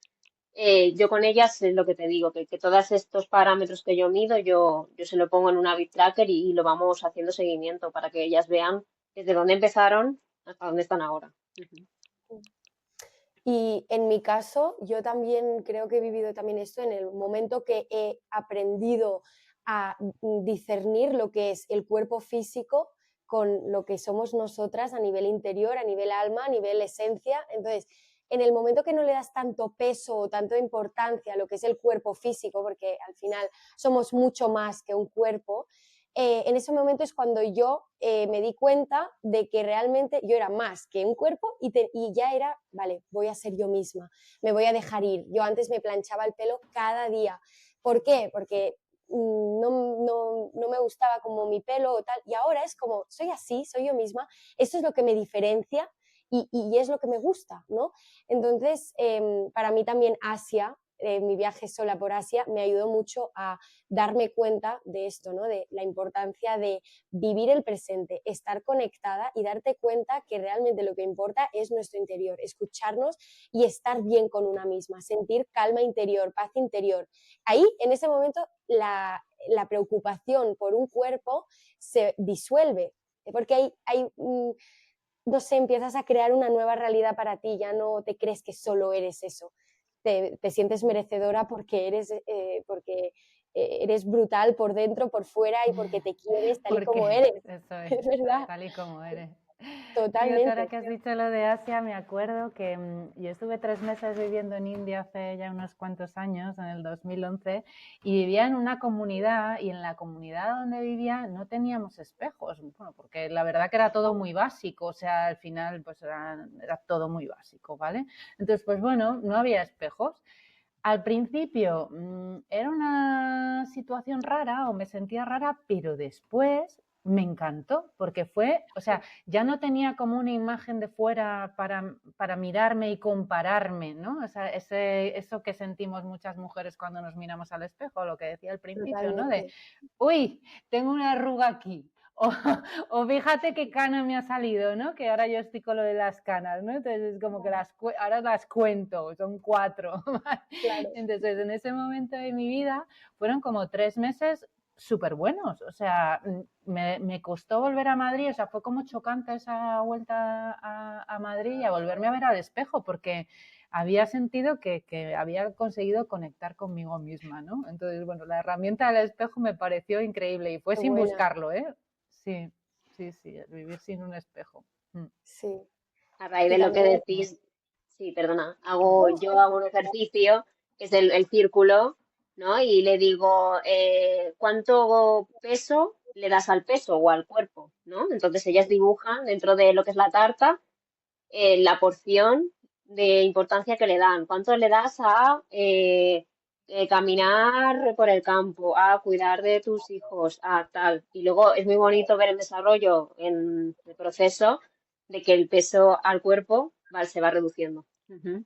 Yo con ellas es lo que te digo, que todos estos parámetros que yo mido, yo se lo pongo en un habit tracker y lo vamos haciendo seguimiento para que ellas vean desde dónde empezaron hasta dónde están ahora. Ujú. Y en mi caso, yo también creo que he vivido también esto en el momento que he aprendido a discernir lo que es el cuerpo físico con lo que somos nosotras a nivel interior, a nivel alma, a nivel esencia. Entonces, en el momento que no le das tanto peso o tanta importancia a lo que es el cuerpo físico, porque al final somos mucho más que un cuerpo, en ese momento es cuando yo me di cuenta de que realmente yo era más que un cuerpo y ya era, vale, voy a ser yo misma, me voy a dejar ir. Yo antes me planchaba el pelo cada día. ¿Por qué? Porque no me gustaba como mi pelo o tal, y ahora es como, soy así, soy yo misma, esto es lo que me diferencia y es lo que me gusta, ¿no? Entonces, para mí también Asia, mi viaje sola por Asia, me ayudó mucho a darme cuenta de esto, ¿no? De la importancia de vivir el presente, estar conectada y darte cuenta que realmente lo que importa es nuestro interior, escucharnos y estar bien con una misma, sentir calma interior, paz interior. Ahí, en ese momento, la preocupación por un cuerpo se disuelve, porque no sé, empiezas a crear una nueva realidad para ti, ya no te crees que solo eres eso. Te sientes merecedora porque eres brutal por dentro, por fuera y porque te quieres tal y Porque como eres. eso Es verdad, tal y como eres. Fíjate, ahora totalmente. que has dicho lo de Asia, me acuerdo que yo estuve 3 meses viviendo en India hace ya unos cuantos años, en el 2011, y vivía en una comunidad, y en la comunidad donde vivía no teníamos espejos, bueno, porque la verdad que era todo muy básico, o sea, al final pues era todo muy básico, ¿vale? Entonces, pues bueno, no había espejos. Al principio era una situación rara o me sentía rara, pero después me encantó, porque fue, o sea, ya no tenía como una imagen de fuera para mirarme y compararme, ¿no? O sea, eso que sentimos muchas mujeres cuando nos miramos al espejo, lo que decía al principio, ¿no? De, Totalmente. uy, tengo una arruga aquí. O, o fíjate qué cana me ha salido, ¿no? Que ahora yo estoy con lo de las canas, ¿no? Entonces es como que ahora las cuento, son 4. Claro. Entonces en ese momento de mi vida fueron como 3 meses súper buenos. O sea, me costó volver a Madrid, o sea, fue como chocante esa vuelta a Madrid y a volverme a ver al espejo, porque había sentido que había conseguido conectar conmigo misma, ¿no? Entonces, bueno, la herramienta del espejo me pareció increíble y fue Qué sin buena. buscarlo, ¿eh? Sí, sí, sí, el vivir sin un espejo. Sí. A raíz Y de lo que también, decís, sí, perdona, no, yo hago un ejercicio que es el círculo, ¿no? Y le digo, ¿cuánto peso le das al peso o al cuerpo, ¿no? Entonces ellas dibujan dentro de lo que es la tarta la porción de importancia que le dan. ¿Cuánto le das a caminar por el campo, a cuidar de tus hijos, a tal? Y luego es muy bonito ver el desarrollo en el proceso de que el peso al cuerpo se va reduciendo. Ujú.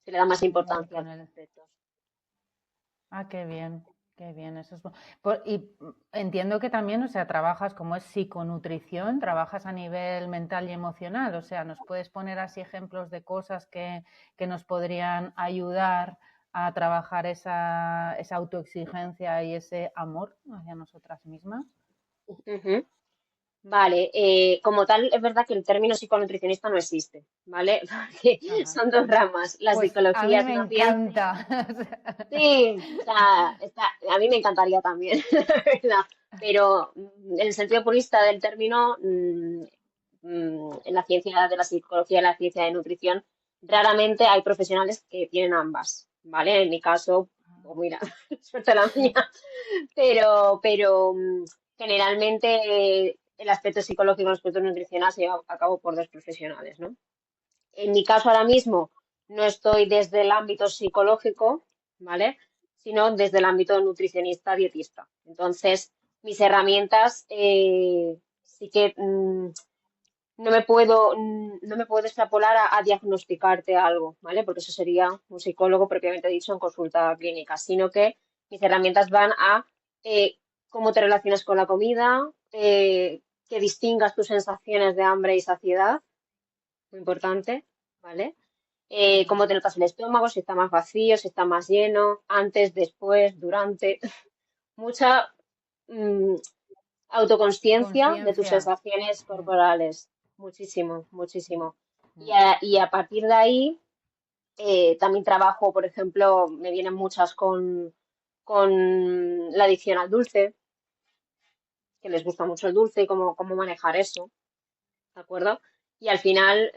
Se le da más importancia a Con los el, aspectos. qué bien, eso es y entiendo que también, o sea, trabajas como es psiconutrición, trabajas a nivel mental y emocional, o sea, ¿nos puedes poner así ejemplos de cosas que nos podrían ayudar a trabajar esa autoexigencia y ese amor hacia nosotras mismas? Ujú. Vale, como tal, es verdad que el término psiconutricionista no existe, ¿vale? Porque Ajá. son dos ramas. La Pues a psicología mí es me una ciencia. encanta. Sí, o sea, a mí me encantaría también, la verdad, pero en el sentido purista del término, en la ciencia de la psicología y la ciencia de nutrición, raramente hay profesionales que tienen ambas, ¿vale? En mi caso, pues mira, suerte la mía, pero generalmente el aspecto psicológico y el aspecto nutricional se lleva a cabo por dos profesionales, ¿no? En mi caso ahora mismo no estoy desde el ámbito psicológico, ¿vale? Sino desde el ámbito nutricionista, dietista. Entonces, mis herramientas sí que no me puedo extrapolar a diagnosticarte algo, ¿vale? Porque eso sería un psicólogo propiamente dicho en consulta clínica, sino que mis herramientas van a eh, cómo te relacionas con la comida, que distingas tus sensaciones de hambre y saciedad, muy importante, ¿vale? Cómo te notas el estómago, si está más vacío, si está más lleno, antes, después, durante. Mucha mm, autoconsciencia de tus Conciencia. sensaciones corporales. Muchísimo, muchísimo. Mm. Y a partir de ahí, también trabajo, por ejemplo, me vienen muchas con la adicción al dulce, que les gusta mucho el dulce y cómo manejar eso. ¿De acuerdo? Y al final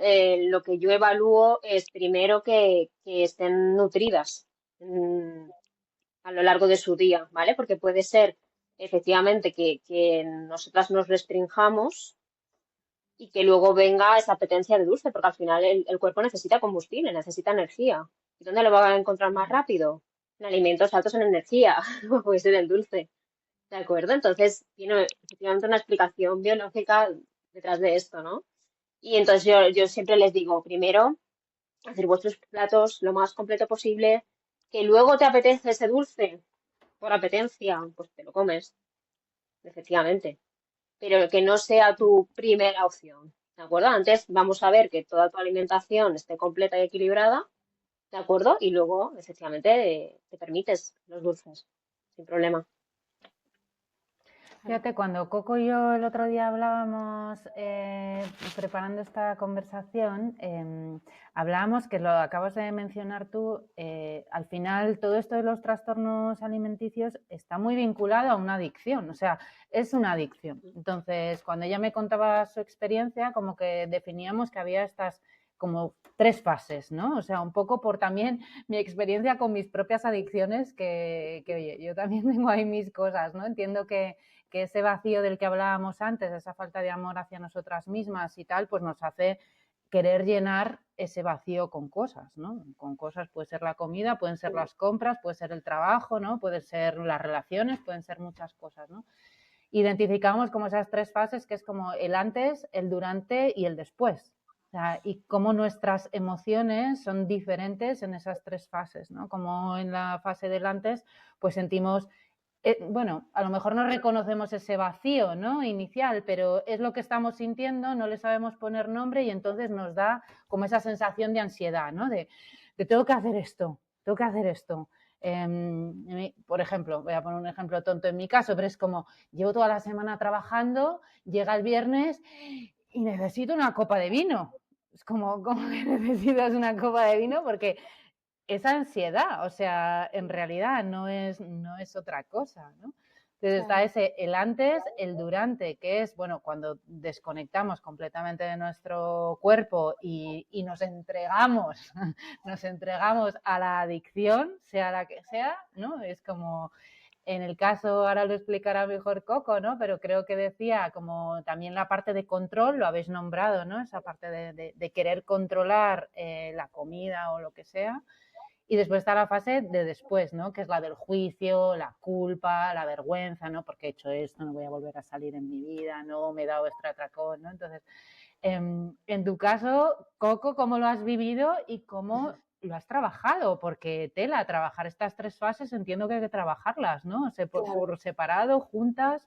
lo que yo evalúo es primero que estén nutridas a lo largo de su día, ¿vale? Porque puede ser efectivamente que nosotras nos restringamos y que luego venga esa apetencia de dulce, porque al final el cuerpo necesita combustible, necesita energía. ¿Y dónde lo va a encontrar más rápido? En alimentos altos en energía, como puede ser el dulce. ¿De acuerdo? Entonces tiene efectivamente una explicación biológica detrás de esto, ¿no? Y entonces yo siempre les digo, primero, hacer vuestros platos lo más completo posible, que luego te apetece ese dulce, por apetencia, pues te lo comes, efectivamente, pero que no sea tu primera opción, ¿de acuerdo? Antes vamos a ver que toda tu alimentación esté completa y equilibrada, ¿de acuerdo? Y luego, efectivamente, te permites los dulces, sin problema. Fíjate, cuando Coco y yo el otro día hablábamos, preparando esta conversación, hablábamos que lo acabas de mencionar tú, al final todo esto de los trastornos alimenticios está muy vinculado a una adicción, o sea, es una adicción. Entonces, cuando ella me contaba su experiencia, como que definíamos que había estas como 3 fases, ¿no? O sea, un poco por también mi experiencia con mis propias adicciones, que oye, yo también tengo ahí mis cosas, ¿no? Entiendo que ese vacío del que hablábamos antes, esa falta de amor hacia nosotras mismas y tal, pues nos hace querer llenar ese vacío con cosas, ¿no? Con cosas puede ser la comida, pueden ser las compras, puede ser el trabajo, ¿no? Pueden ser las relaciones, pueden ser muchas cosas, ¿no? identificamos como esas 3 fases, que es como el antes, el durante y el después. O sea, y cómo nuestras emociones son diferentes en esas 3 fases, ¿no? Como en la fase del antes, pues sentimos, bueno, a lo mejor no reconocemos ese vacío, ¿no? Inicial, pero es lo que estamos sintiendo, no le sabemos poner nombre y entonces nos da como esa sensación de ansiedad, ¿no? De tengo que hacer esto, tengo que hacer esto. Por ejemplo, voy a poner un ejemplo tonto en mi caso, pero es como, llevo toda la semana trabajando, llega el viernes y necesito una copa de vino. Es como que necesitas una copa de vino porque es ansiedad, o sea, en realidad no es otra cosa, ¿no? Entonces está ese, el antes, el durante, que es, bueno, cuando desconectamos completamente de nuestro cuerpo y nos entregamos, nos entregamos a la adicción, sea la que sea, ¿no? Es como, en el caso, ahora lo explicará mejor Coco, ¿no? Pero creo que decía como también la parte de control, lo habéis nombrado, ¿no? Esa parte de querer controlar la comida o lo que sea. Y después está la fase de después, ¿no? Que es la del juicio, la culpa, la vergüenza, ¿no? Porque he hecho esto, no voy a volver a salir en mi vida, no me he dado este atracón, ¿no? Entonces, en tu caso, Coco, ¿cómo lo has vivido y cómo lo has trabajado? Porque tela, trabajar estas 3 fases entiendo que hay que trabajarlas, ¿no? Por separado, juntas.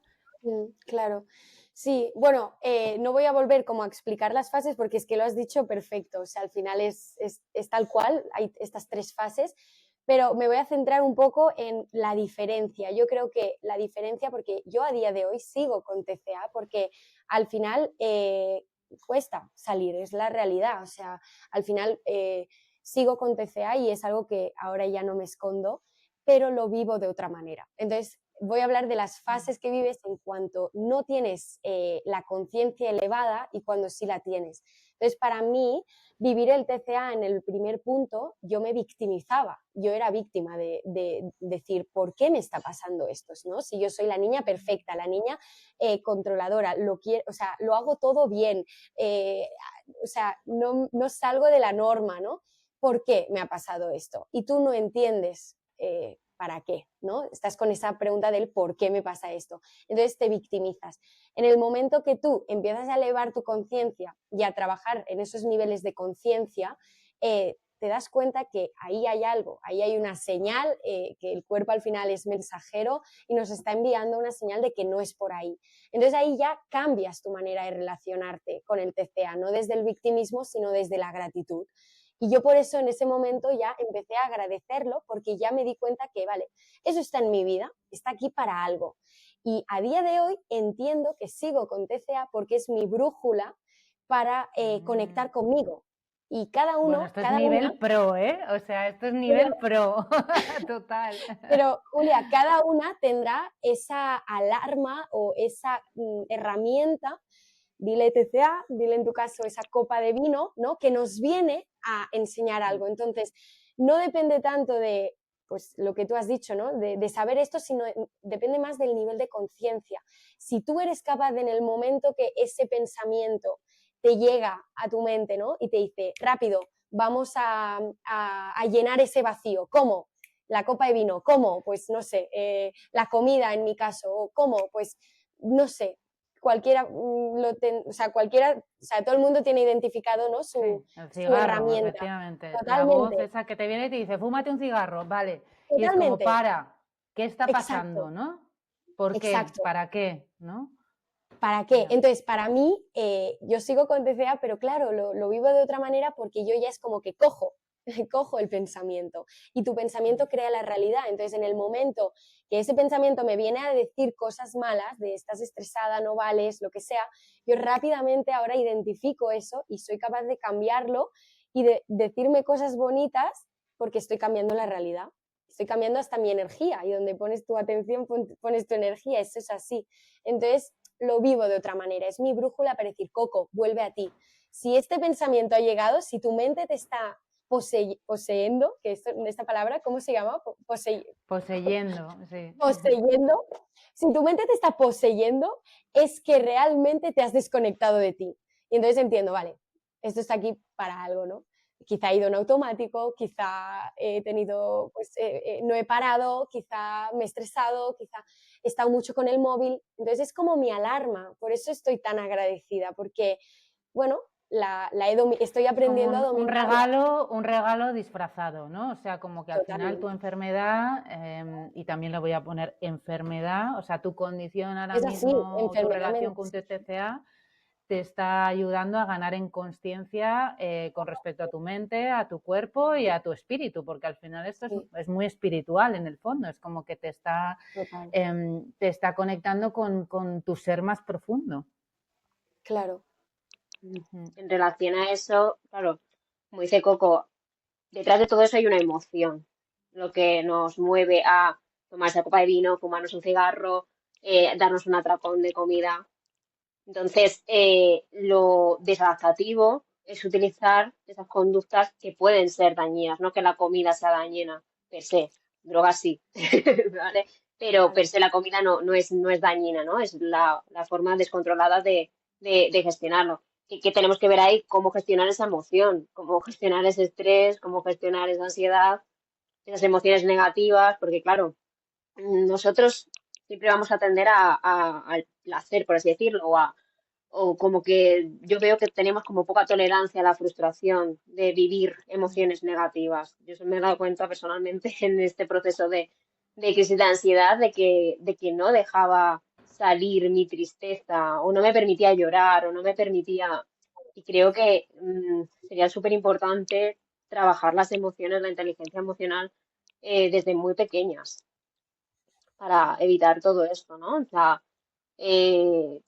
Claro. Sí, bueno, no voy a volver como a explicar las fases porque es que lo has dicho perfecto, o sea, al final es tal cual, hay estas 3 fases, pero me voy a centrar un poco en la diferencia. Yo creo que la diferencia, porque yo a día de hoy sigo con TCA, porque al final cuesta salir, es la realidad, o sea, al final sigo con TCA y es algo que ahora ya no me escondo, pero lo vivo de otra manera. Entonces, voy a hablar de las fases que vives en cuanto no tienes la conciencia elevada y cuando sí la tienes. Entonces, para mí, vivir el TCA en el primer punto, yo me victimizaba, yo era víctima de decir, ¿por qué me está pasando esto? ¿No? Si yo soy la niña perfecta, la niña controladora, o sea, lo hago todo bien, o sea, no salgo de la norma, ¿no? ¿Por qué me ha pasado esto? Y tú no entiendes ¿para qué? ¿No? Estás con esa pregunta del ¿por qué me pasa esto? Entonces te victimizas. En el momento que tú empiezas a elevar tu conciencia y a trabajar en esos niveles de conciencia, te das cuenta que ahí hay algo, ahí hay una señal, que el cuerpo al final es mensajero y nos está enviando una señal de que no es por ahí. Entonces ahí ya cambias tu manera de relacionarte con el TCA, no desde el victimismo, sino desde la gratitud. Y yo por eso en ese momento ya empecé a agradecerlo porque ya me di cuenta que, vale, eso está en mi vida, está aquí para algo. Y a día de hoy entiendo que sigo con TCA porque es mi brújula para conectar conmigo. Y cada uno, bueno, esto es nivel pro, ¿eh? O sea, esto es nivel pro, total. Pero, Julia, cada una tendrá esa alarma o esa herramienta, dile TCA, dile en tu caso esa copa de vino, ¿no? Que nos viene a enseñar algo. Entonces, no depende tanto de pues lo que tú has dicho, ¿no? De saber esto, sino depende más del nivel de conciencia. Si tú eres capaz de, en el momento que ese pensamiento te llega a tu mente, ¿no? Y te dice, rápido, vamos a llenar ese vacío. ¿Cómo? La copa de vino. ¿Cómo? Pues no sé, la comida en mi caso. ¿Cómo? Pues no sé, cualquiera o sea, todo el mundo tiene identificado, ¿no? Sí, el su cigarro, herramienta. efectivamente. La voz Totalmente, esa que te viene y te dice, fúmate un cigarro, vale. Y es como, totalmente. ¿qué está pasando, Exacto, no? ¿Por qué? exacto. ¿Para qué? ¿No? ¿Para qué? Ya. Entonces, para mí, yo sigo con TCA, pero claro, lo vivo de otra manera porque yo ya es como que cojo el pensamiento y tu pensamiento crea la realidad. Entonces, en el momento que ese pensamiento me viene a decir cosas malas, de estás estresada, no vales, lo que sea, yo rápidamente ahora identifico eso y soy capaz de cambiarlo y de decirme cosas bonitas porque estoy cambiando la realidad. Estoy cambiando hasta mi energía y donde pones tu atención, pones tu energía, eso es así. Entonces, lo vivo de otra manera, es mi brújula para decir, Coco, vuelve a ti. Si este pensamiento ha llegado, si tu mente te está poseyendo, que esta palabra, ¿cómo se llama? Poseyendo, sí. Poseyendo. Si tu mente te está poseyendo, es que realmente te has desconectado de ti. Y entonces entiendo, vale, esto está aquí para algo, ¿no? quizá he ido en automático, quizá he tenido, pues no he parado, quizá me he estresado, quizá he estado mucho con el móvil. Entonces es como mi alarma, por eso estoy tan agradecida, porque, bueno, estoy Es como aprendiendo a dominarla. un regalo disfrazado, ¿no? O sea, como que al final tu Totalmente. enfermedad, y también le voy a poner enfermedad, o sea, tu condición ahora Es así, mismo, tu enfermedad relación mental. con tu TCA, te está ayudando a ganar en conciencia con respecto a tu mente, a tu cuerpo y a tu espíritu, porque al final esto Sí, es muy espiritual en el fondo, es como que total, te está conectando con tu ser más profundo. claro. Ujú. En relación a eso, claro, como dice Coco, detrás de todo eso hay una emoción, lo que nos mueve a tomar esa copa de vino, fumarnos un cigarro, darnos un atracón de comida. Entonces, lo desadaptativo es utilizar esas conductas que pueden ser dañinas, no que la comida sea dañina per se, drogas sí, ¿vale? Pero per Claro. se la comida no es dañina, ¿no? Es la forma descontrolada de gestionarlo. Que tenemos que ver ahí cómo gestionar esa emoción, cómo gestionar ese estrés, cómo gestionar esa ansiedad, esas emociones negativas, porque claro, nosotros siempre vamos a tender al placer, por así decirlo, o como que yo veo que tenemos como poca tolerancia a la frustración de vivir emociones negativas. Yo eso me he dado cuenta personalmente en este proceso de crisis de ansiedad, de que no dejaba salir mi tristeza, o no me permitía llorar, o no me permitía. Y creo que sería súper importante trabajar las emociones, la inteligencia emocional, desde muy pequeñas para evitar todo esto, ¿no? O sea,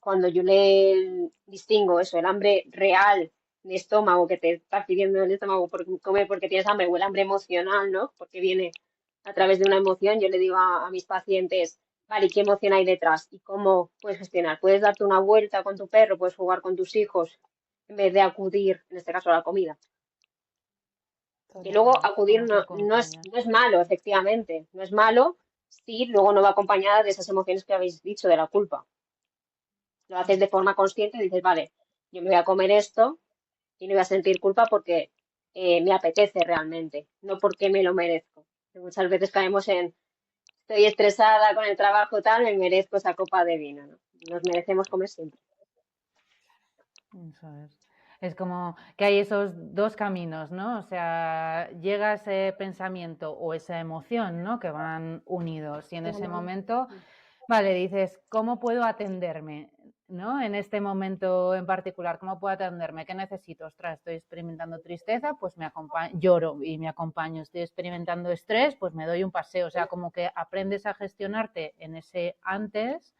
cuando yo le distingo eso, el hambre real de estómago que te está pidiendo el estómago por comer porque tienes hambre, o el hambre emocional, ¿no? Porque viene a través de una emoción, yo le digo a mis pacientes, vale, ¿y qué emoción hay detrás? ¿Y cómo puedes gestionar? Puedes darte una vuelta con tu perro, puedes jugar con tus hijos, en vez de acudir, en este caso, a la comida. Que luego Totalmente. acudir Como te no es, acompaña. no es malo, efectivamente, no es malo si luego no va acompañada de esas emociones que habéis dicho, de la culpa. Lo haces de forma consciente y dices, vale, yo me voy a comer esto y no voy a sentir culpa porque me apetece realmente, no porque me lo merezco. Que muchas veces caemos en, estoy estresada con el trabajo tal, me merezco esa copa de vino, ¿no? Nos merecemos comer siempre. Eso es. Es como que hay esos dos caminos, ¿no? O sea, llega ese pensamiento o esa emoción, ¿no? Que van unidos. Y en De la ese mano. momento, vale, dices, ¿cómo puedo atenderme? ¿No? En este momento en particular, ¿cómo puedo atenderme? ¿Qué necesito? Ostras, estoy experimentando tristeza, pues me acompaño, lloro y me acompaño. Estoy experimentando estrés, pues me doy un paseo. O sea, como que aprendes a gestionarte en ese antes.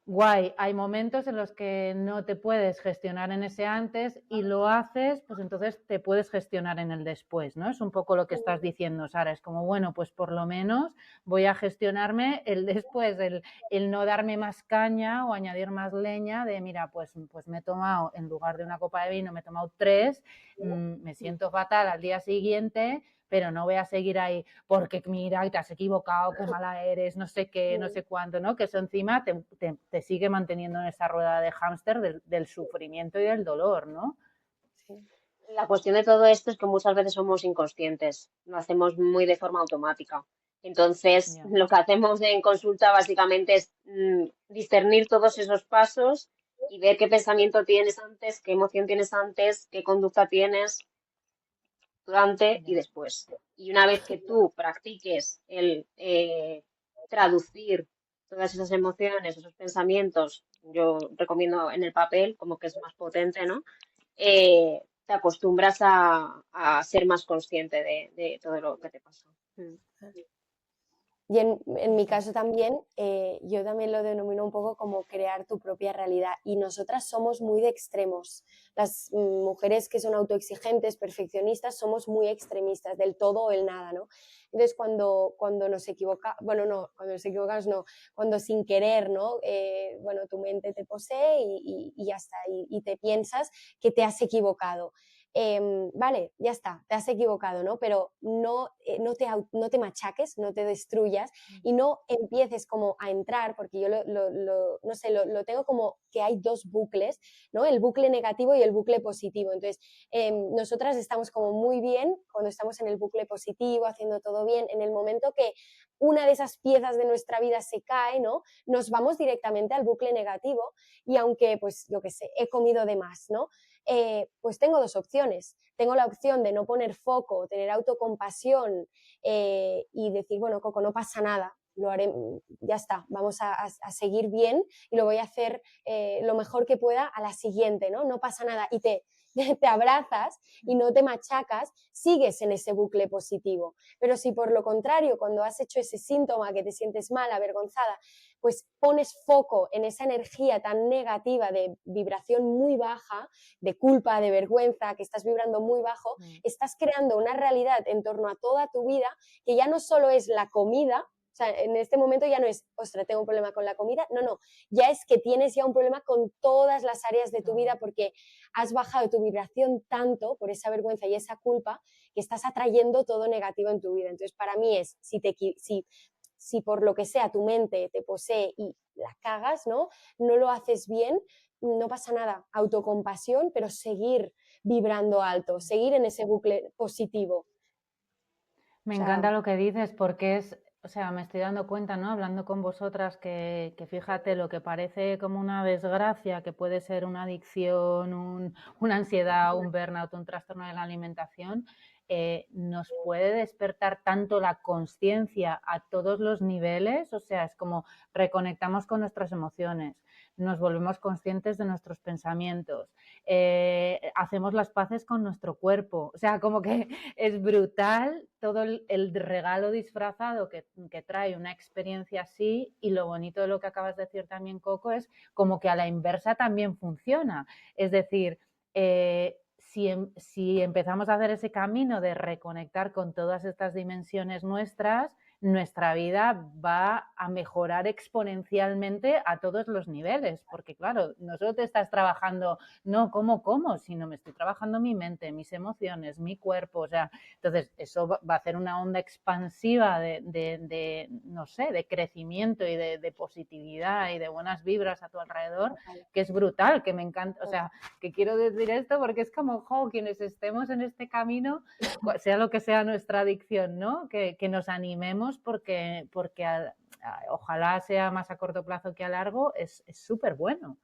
Guay, hay momentos en los que no te puedes gestionar en ese antes y lo haces, pues entonces te puedes gestionar en el después, ¿no? Es un poco lo que estás diciendo, Sara, es como, bueno, pues por lo menos voy a gestionarme el después, el no darme más caña o añadir más leña de, mira, pues me he tomado, en lugar de una copa de vino, me he tomado 3, me siento fatal al día siguiente, pero no voy a seguir ahí porque mira, te has equivocado, qué mala eres, no sé qué, no sé cuánto, ¿no? Que eso encima te sigue manteniendo en esa rueda de hámster del sufrimiento y del dolor, ¿no? Sí, La cuestión de todo esto es que muchas veces somos inconscientes, lo hacemos muy de forma automática. Entonces, Ya, lo que hacemos en consulta básicamente es discernir todos esos pasos y ver qué pensamiento tienes antes, qué emoción tienes antes, qué conducta tienes durante y ya. después. Y una vez que tú practiques el traducir todas esas emociones, esos pensamientos, yo recomiendo en el papel, como que es más potente, ¿no? Te acostumbras a ser más consciente de todo lo que te pasa. Mm. y en mi Eso caso es. también, yo también lo denomino un poco como crear tu propia realidad. Y nosotras somos muy de extremos. Las mujeres que son autoexigentes, perfeccionistas, somos muy extremistas, del todo o el nada, ¿no? Entonces, cuando nos equivoca, bueno, no, cuando nos equivocas, no, cuando sin querer, ¿no? Bueno, tu mente te posee y ya está, y te piensas que te has equivocado. vale, ya está, te has equivocado, ¿no? Pero no te machaques, no te destruyas y no empieces como a entrar, porque yo no sé, lo tengo como que hay dos bucles, ¿no? El bucle negativo y el bucle positivo. Entonces, nosotras estamos como muy bien cuando estamos en el bucle positivo, haciendo todo bien. En el momento que una de esas piezas de nuestra vida se cae, ¿no? Nos vamos directamente al bucle negativo y aunque, pues, yo qué sé, he comido de más, ¿no? Pues tengo dos opciones. Tengo la opción de no poner foco, tener autocompasión y decir, bueno, Coco, no pasa nada, lo haré, ya está, vamos a seguir bien y lo voy a hacer lo mejor que pueda a la siguiente, ¿no? No pasa nada y te abrazas y no te machacas, sigues en ese bucle positivo. Pero si por lo contrario, cuando has hecho ese síntoma que te sientes mal, avergonzada, pues pones foco en esa energía tan negativa de vibración muy baja, de culpa, de vergüenza, que estás vibrando muy bajo, estás creando una realidad en torno a toda tu vida que ya no solo es la comida, o sea, en este momento ya no es, ostras, tengo un problema con la comida, no, ya es que tienes ya un problema con todas las áreas de tu vida porque has bajado tu vibración tanto por esa vergüenza y esa culpa que estás atrayendo todo negativo en tu vida. Entonces, para mí es, si por lo que sea tu mente te posee y la cagas, ¿no? No lo haces bien, no pasa nada, autocompasión, pero seguir vibrando alto, seguir en ese bucle positivo. Me O sea, encanta lo que dices porque o sea, me estoy dando cuenta, ¿no? Hablando con vosotras que fíjate, lo que parece como una desgracia, que puede ser una adicción, una ansiedad, un burnout, un trastorno de la alimentación, nos puede despertar tanto la conciencia a todos los niveles, o sea, es como reconectamos con nuestras emociones, nos volvemos conscientes de nuestros pensamientos, hacemos las paces con nuestro cuerpo, o sea, como que es brutal todo el regalo disfrazado que trae una experiencia así, y lo bonito de lo que acabas de decir también, Coco, es como que a la inversa también funciona. Es decir, si empezamos a hacer ese camino de reconectar con todas estas dimensiones nuestras, nuestra vida va a mejorar exponencialmente a todos los niveles, porque claro, no solo te estás trabajando, no cómo, sino me estoy trabajando mi mente, mis emociones, mi cuerpo, o sea, entonces eso va a hacer una onda expansiva no sé, de crecimiento y de positividad y de buenas vibras a tu alrededor, que es brutal, que me encanta, o sea, que quiero decir esto porque es como, quienes estemos en este camino, sea lo que sea nuestra adicción, ¿no? Que nos animemos porque ojalá sea más a corto plazo que a largo, es súper bueno.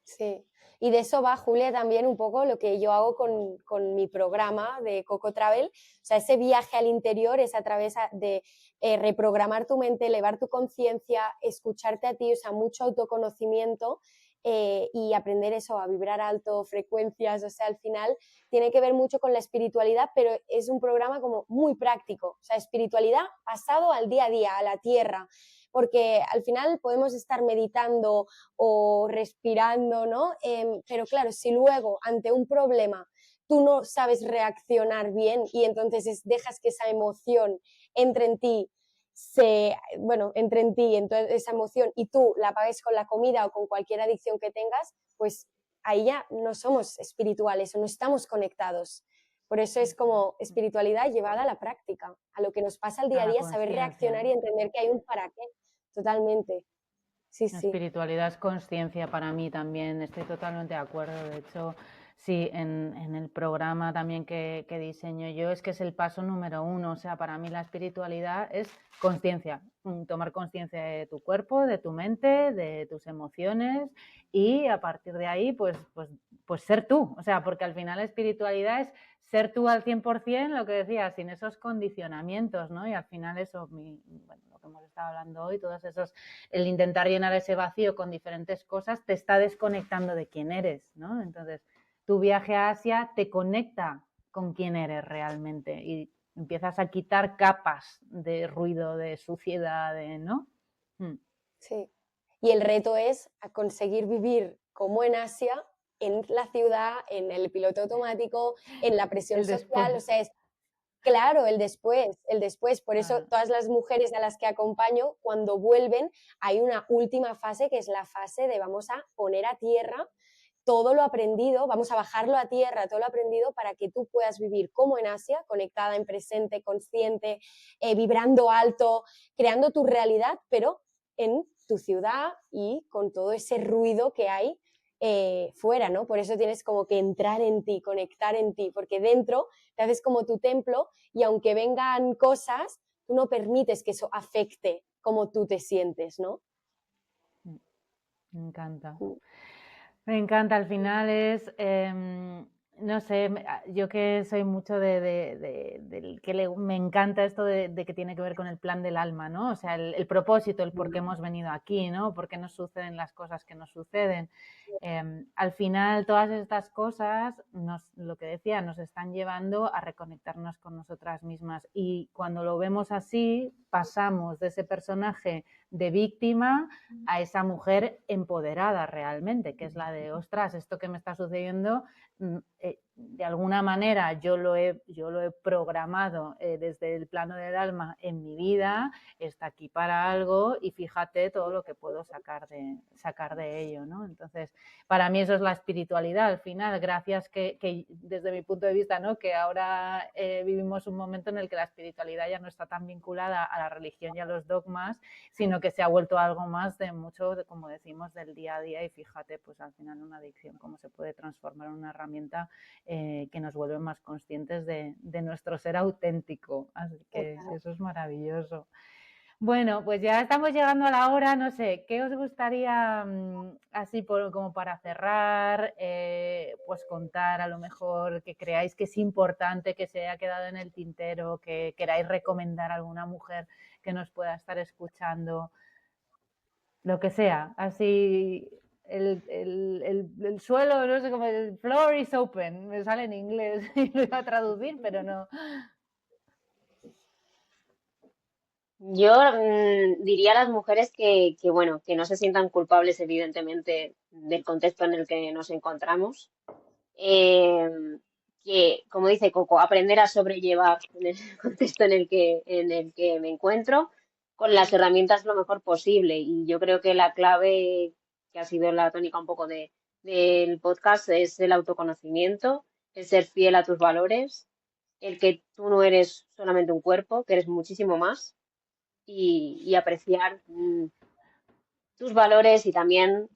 Sí, y de eso va, Julia, también un poco lo que yo hago con mi programa de Coco Travel. O sea, ese viaje al interior es a través de reprogramar tu mente, elevar tu conciencia, escucharte a ti, o sea, mucho autoconocimiento y aprender eso, a vibrar alto, frecuencias. O sea, al final tiene que ver mucho con la espiritualidad, pero es un programa como muy práctico. O sea, espiritualidad pasado al día a día, a la tierra, porque al final podemos estar meditando o respirando, ¿no? Pero claro, si luego ante un problema tú no sabes reaccionar bien y entonces dejas que esa emoción entre en ti, entre en ti, entonces esa emoción y tú la pagues con la comida o con cualquier adicción que tengas, pues ahí ya no somos espirituales o no estamos conectados. Por eso es como espiritualidad llevada a la práctica, a lo que nos pasa al día a día, saber reaccionar y entender que hay un para qué. Totalmente. Sí, La sí. espiritualidad es conciencia para mí también, estoy totalmente de acuerdo. De hecho, sí, en el programa también que diseño yo, es que es el paso número 1. O sea, para mí la espiritualidad es conciencia, tomar conciencia de tu cuerpo, de tu mente, de tus emociones, y a partir de ahí, pues ser tú. O sea, porque al final la espiritualidad es ser tú al 100%, lo que decía, sin esos condicionamientos, ¿no? Y al final eso, bueno, lo que hemos estado hablando hoy, todos esos, el intentar llenar ese vacío con diferentes cosas te está desconectando de quién eres, ¿no? Entonces, tu viaje a Asia te conecta con quién eres realmente y empiezas a quitar capas de ruido, de suciedad, ¿no? Sí. Y el reto es a conseguir vivir como en Asia, en la ciudad, en el piloto automático, en la presión social, o sea, es claro, el después. Por eso todas las mujeres a las que acompaño, cuando vuelven, hay una última fase que es la fase de vamos a poner a tierra todo lo aprendido, vamos a bajarlo a tierra, todo lo aprendido para que tú puedas vivir como en Asia, conectada, en presente, consciente, vibrando alto, creando tu realidad, pero en tu ciudad y con todo ese ruido que hay fuera, ¿no? Por eso tienes como que entrar en ti, conectar en ti, porque dentro te haces como tu templo y aunque vengan cosas, tú no permites que eso afecte cómo tú te sientes, ¿no? Me encanta. Me encanta, al final es, no sé, yo que soy mucho del que me encanta esto de que tiene que ver con el plan del alma, ¿no? O sea, el propósito, el por qué hemos venido aquí, ¿no? Por qué nos suceden las cosas que nos suceden. Al final, todas estas cosas, lo que decía, nos están llevando a reconectarnos con nosotras mismas. Y cuando lo vemos así, pasamos de ese personaje de víctima a esa mujer empoderada realmente, que es la de, ostras, esto que me está sucediendo, de alguna manera yo lo he programado desde el plano del alma en mi vida, está aquí para algo y fíjate todo lo que puedo sacar de ello, ¿no? Entonces, para mí eso es la espiritualidad al final, gracias que desde mi punto de vista, ¿no? Que ahora vivimos un momento en el que la espiritualidad ya no está tan vinculada a la religión y a los dogmas, sino que se ha vuelto algo más de mucho, como decimos, del día a día y fíjate, pues al final una adicción, cómo se puede transformar en una herramienta que nos vuelve más conscientes de nuestro ser auténtico. Así que eso es maravilloso. Bueno, pues ya estamos llegando a la hora, no sé, ¿qué os gustaría, así como para cerrar, pues contar a lo mejor que creáis que es importante, que se haya quedado en el tintero, que queráis recomendar a alguna mujer que nos pueda estar escuchando, lo que sea, así el suelo, no sé cómo, el floor is open, me sale en inglés y lo iba a traducir, pero no. Yo diría a las mujeres bueno, que no se sientan culpables, evidentemente, del contexto en el que nos encontramos. Eh, que, como dice Coco, aprender a sobrellevar en el contexto en el que me encuentro con las herramientas lo mejor posible. Y yo creo que la clave, que ha sido la tónica un poco del podcast, es el autoconocimiento, el ser fiel a tus valores, el que tú no eres solamente un cuerpo, que eres muchísimo más y apreciar tus valores y también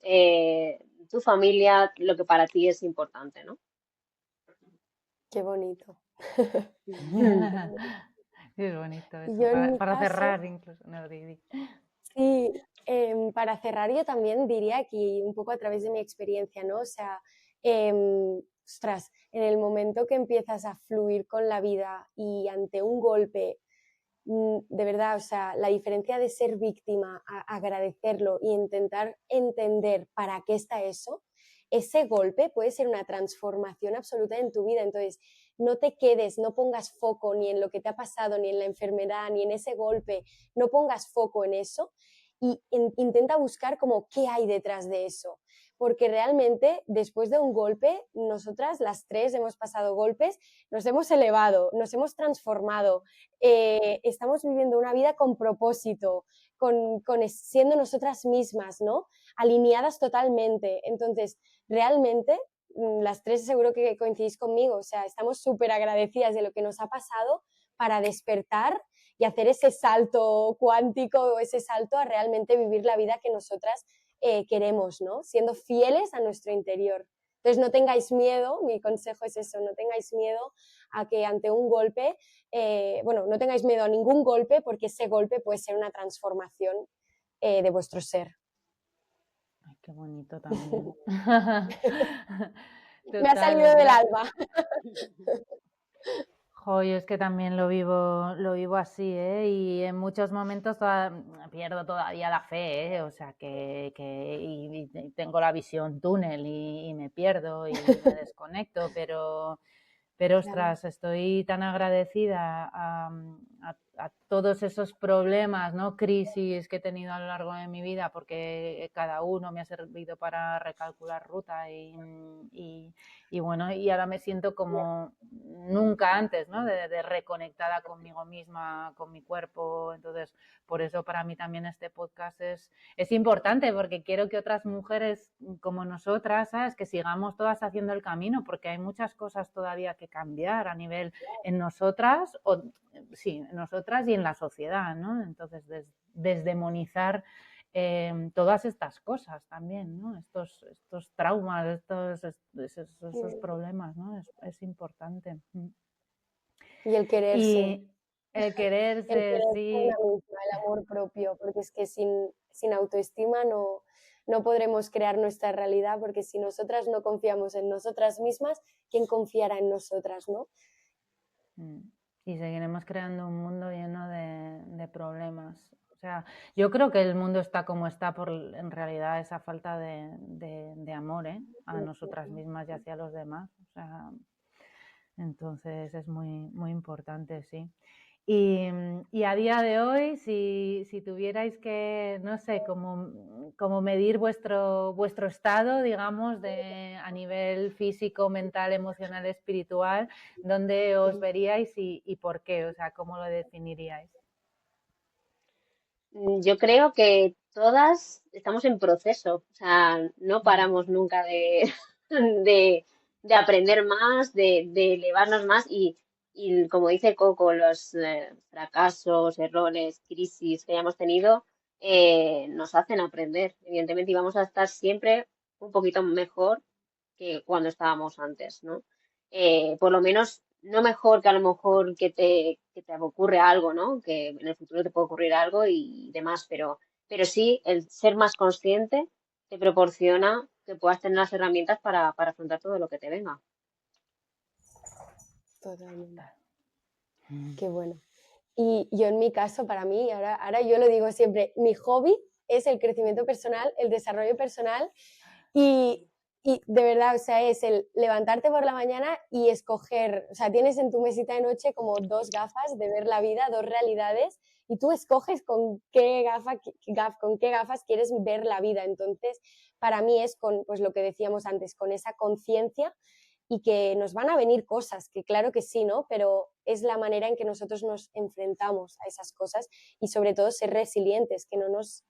tu familia, lo que para ti es importante, ¿no? Qué bonito. Es bonito eso, Yo en mi para caso, cerrar incluso. No, sí, para cerrar yo también diría aquí un poco a través de mi experiencia, ¿no? O sea, ostras, en el momento que empiezas a fluir con la vida y ante un golpe, de verdad, o sea, la diferencia de ser víctima a agradecerlo y intentar entender para qué está eso, ese golpe puede ser una transformación absoluta en tu vida. Entonces, no te quedes, no pongas foco ni en lo que te ha pasado, ni en la enfermedad, ni en ese golpe, no pongas foco en eso y intenta buscar como qué hay detrás de eso. Porque realmente después de un golpe, nosotras las tres hemos pasado golpes, nos hemos elevado, nos hemos transformado, estamos viviendo una vida con propósito, siendo nosotras mismas, ¿no? Alineadas totalmente. Entonces, realmente, las tres seguro que coincidís conmigo, o sea, estamos súper agradecidas de lo que nos ha pasado para despertar y hacer ese salto cuántico o ese salto a realmente vivir la vida que nosotras queremos, ¿no? Siendo fieles a nuestro interior. Entonces, no tengáis miedo, mi consejo es eso, no tengáis miedo a que ante un golpe, no tengáis miedo a ningún golpe porque ese golpe puede ser una transformación de vuestro ser. Ay, qué bonito también. Me ha salido del alma. Joder, es que también lo vivo así, ¿eh? Y en muchos momentos pierdo todavía la fe, ¿eh? O sea, y tengo la visión túnel y me pierdo y me desconecto, pero ostras, estoy tan agradecida a todos esos problemas, ¿no? Crisis que he tenido a lo largo de mi vida, porque cada uno me ha servido para recalcular ruta y bueno, y ahora me siento como nunca antes, ¿no? De reconectada conmigo misma, con mi cuerpo. Entonces, por eso para mí también este podcast es importante, porque quiero que otras mujeres como nosotras, ¿sabes? Que sigamos todas haciendo el camino, porque hay muchas cosas todavía que cambiar a nivel en nosotras, en nosotras y en la sociedad, ¿no? Entonces, desdemonizar todas estas cosas también, ¿no? Estos traumas, esos problemas, ¿no? Es importante. Y el quererse. Y el El quererse, quererse una sí. misma, el amor propio, porque es que sin autoestima no podremos crear nuestra realidad, porque si nosotras no confiamos en nosotras mismas, ¿quién confiará en nosotras, no? Y seguiremos creando un mundo lleno de problemas. O sea, yo creo que el mundo está como está por, en realidad, esa falta de amor, a nosotras mismas y hacia los demás. O sea, entonces es muy, muy importante, sí. Y a día de hoy, si tuvierais que, no sé, como medir vuestro estado, digamos, a nivel físico, mental, emocional, espiritual, ¿dónde os veríais y por qué? O sea, ¿cómo lo definiríais? Yo creo que todas estamos en proceso, o sea, no paramos nunca de, de, de aprender más, de elevarnos más y como dice Coco, los fracasos, errores, crisis que hayamos tenido nos hacen aprender, evidentemente, y vamos a estar siempre un poquito mejor que cuando estábamos antes, ¿no? Por lo menos, no mejor que a lo mejor que te ocurre algo, ¿no? Que en el futuro te puede ocurrir algo y demás, pero sí el ser más consciente te proporciona que puedas tener las herramientas para afrontar todo lo que te venga. Totalmente. Qué bueno. Y yo en mi caso, para mí, ahora yo lo digo siempre, mi hobby es el crecimiento personal, el desarrollo personal y de verdad, o sea, es el levantarte por la mañana y escoger, o sea, tienes en tu mesita de noche como dos gafas de ver la vida, dos realidades y tú escoges con con qué gafas quieres ver la vida. Entonces, para mí es con, pues lo que decíamos antes, con esa conciencia y que nos van a venir cosas, que claro que sí, ¿no? Pero es la manera en que nosotros nos enfrentamos a esas cosas y sobre todo ser resilientes, que no nos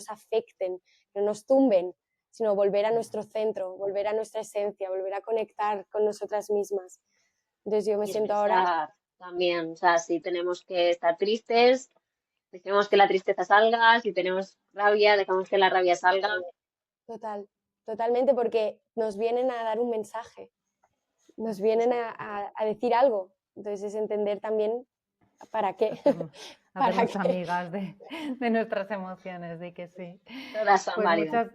afecten, que no nos tumben, sino volver a nuestro centro, volver a nuestra esencia, volver a conectar con nosotras mismas. Entonces yo me Y siento ahora expresar también, o sea, si tenemos que estar tristes, dejemos que la tristeza salga, si tenemos rabia, dejamos que la rabia salga. totalmente porque nos vienen a dar un mensaje, nos vienen a decir algo. Entonces es entender también para qué. Hacernos amigas de nuestras emociones, de que sí. Todas son Pues válidas.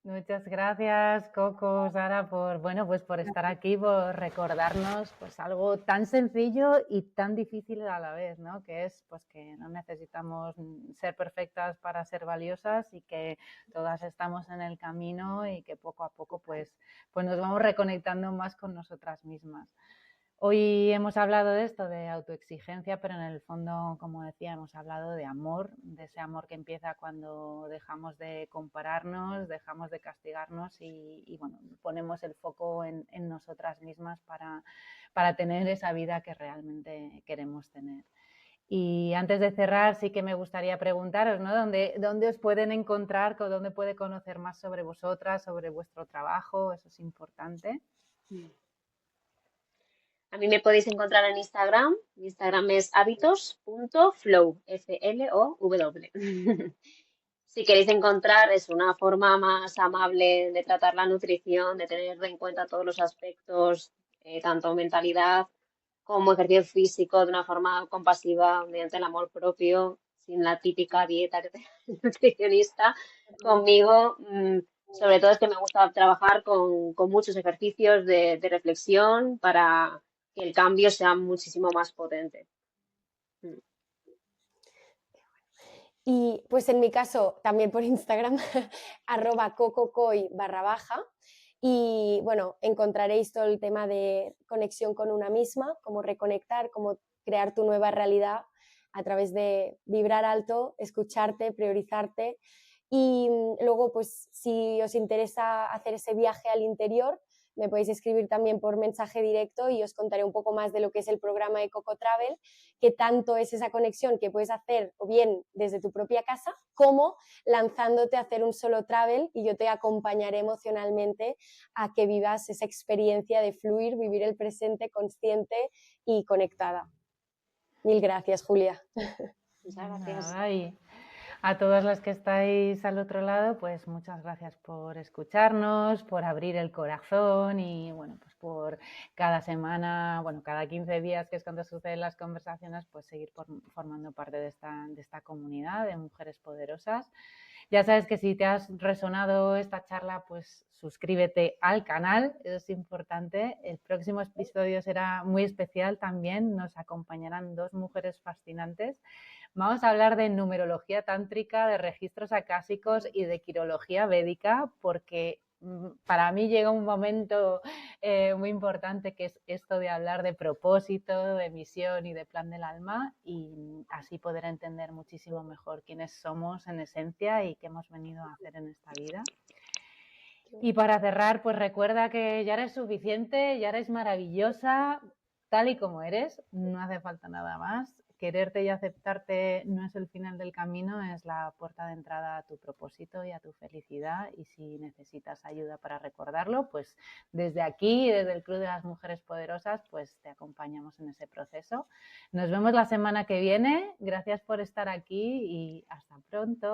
muchas gracias, Coco, Sara, por estar aquí, por recordarnos pues algo tan sencillo y tan difícil a la vez, ¿no? Que es pues que no necesitamos ser perfectas para ser valiosas y que todas estamos en el camino y que poco a poco pues nos vamos reconectando más con nosotras mismas. Hoy hemos hablado de esto, de autoexigencia, pero en el fondo, como decía, hemos hablado de amor, de ese amor que empieza cuando dejamos de compararnos, dejamos de castigarnos y bueno, ponemos el foco en nosotras mismas para tener esa vida que realmente queremos tener. Y antes de cerrar, sí que me gustaría preguntaros, ¿no? ¿Dónde os pueden encontrar, dónde puede conocer más sobre vosotras, sobre vuestro trabajo? Eso es importante. A mí me podéis encontrar en Instagram. Mi Instagram es hábitos.flow, Flow. Si queréis encontrar es una forma más amable de tratar la nutrición, de tener en cuenta todos los aspectos, tanto mentalidad como ejercicio físico, de una forma compasiva, mediante el amor propio, sin la típica dieta que te el nutricionista. Conmigo, sobre todo es que me gusta trabajar con muchos ejercicios de reflexión para que el cambio sea muchísimo más potente. Y pues en mi caso, también por Instagram, @cococoy_. Y bueno, encontraréis todo el tema de conexión con una misma, cómo reconectar, cómo crear tu nueva realidad a través de vibrar alto, escucharte, priorizarte. Y luego, pues si os interesa hacer ese viaje al interior, me podéis escribir también por mensaje directo y os contaré un poco más de lo que es el programa de Coco Travel, que tanto es esa conexión que puedes hacer o bien desde tu propia casa, como lanzándote a hacer un solo travel, y yo te acompañaré emocionalmente a que vivas esa experiencia de fluir, vivir el presente consciente y conectada. Mil gracias, Julia. Muchas gracias. Nada, y a todas las que estáis al otro lado, pues muchas gracias por escucharnos, por abrir el corazón y bueno, pues por cada semana, bueno, cada 15 días, que es cuando suceden las conversaciones, pues seguir formando parte de esta comunidad de mujeres poderosas. Ya sabes que si te has resonado esta charla, pues suscríbete al canal, eso es importante. El próximo episodio será muy especial también, nos acompañarán 2 mujeres fascinantes. Vamos a hablar de numerología tántrica, de registros acásicos y de quirología védica, porque para mí llega un momento muy importante, que es esto de hablar de propósito, de misión y de plan del alma, y así poder entender muchísimo mejor quiénes somos en esencia y qué hemos venido a hacer en esta vida. Y para cerrar, pues recuerda que ya eres suficiente, ya eres maravillosa, tal y como eres, no hace falta nada más. Quererte y aceptarte no es el final del camino, es la puerta de entrada a tu propósito y a tu felicidad. Y si necesitas ayuda para recordarlo, pues desde aquí, desde el Club de las Mujeres Poderosas, pues te acompañamos en ese proceso. Nos vemos la semana que viene. Gracias por estar aquí y hasta pronto.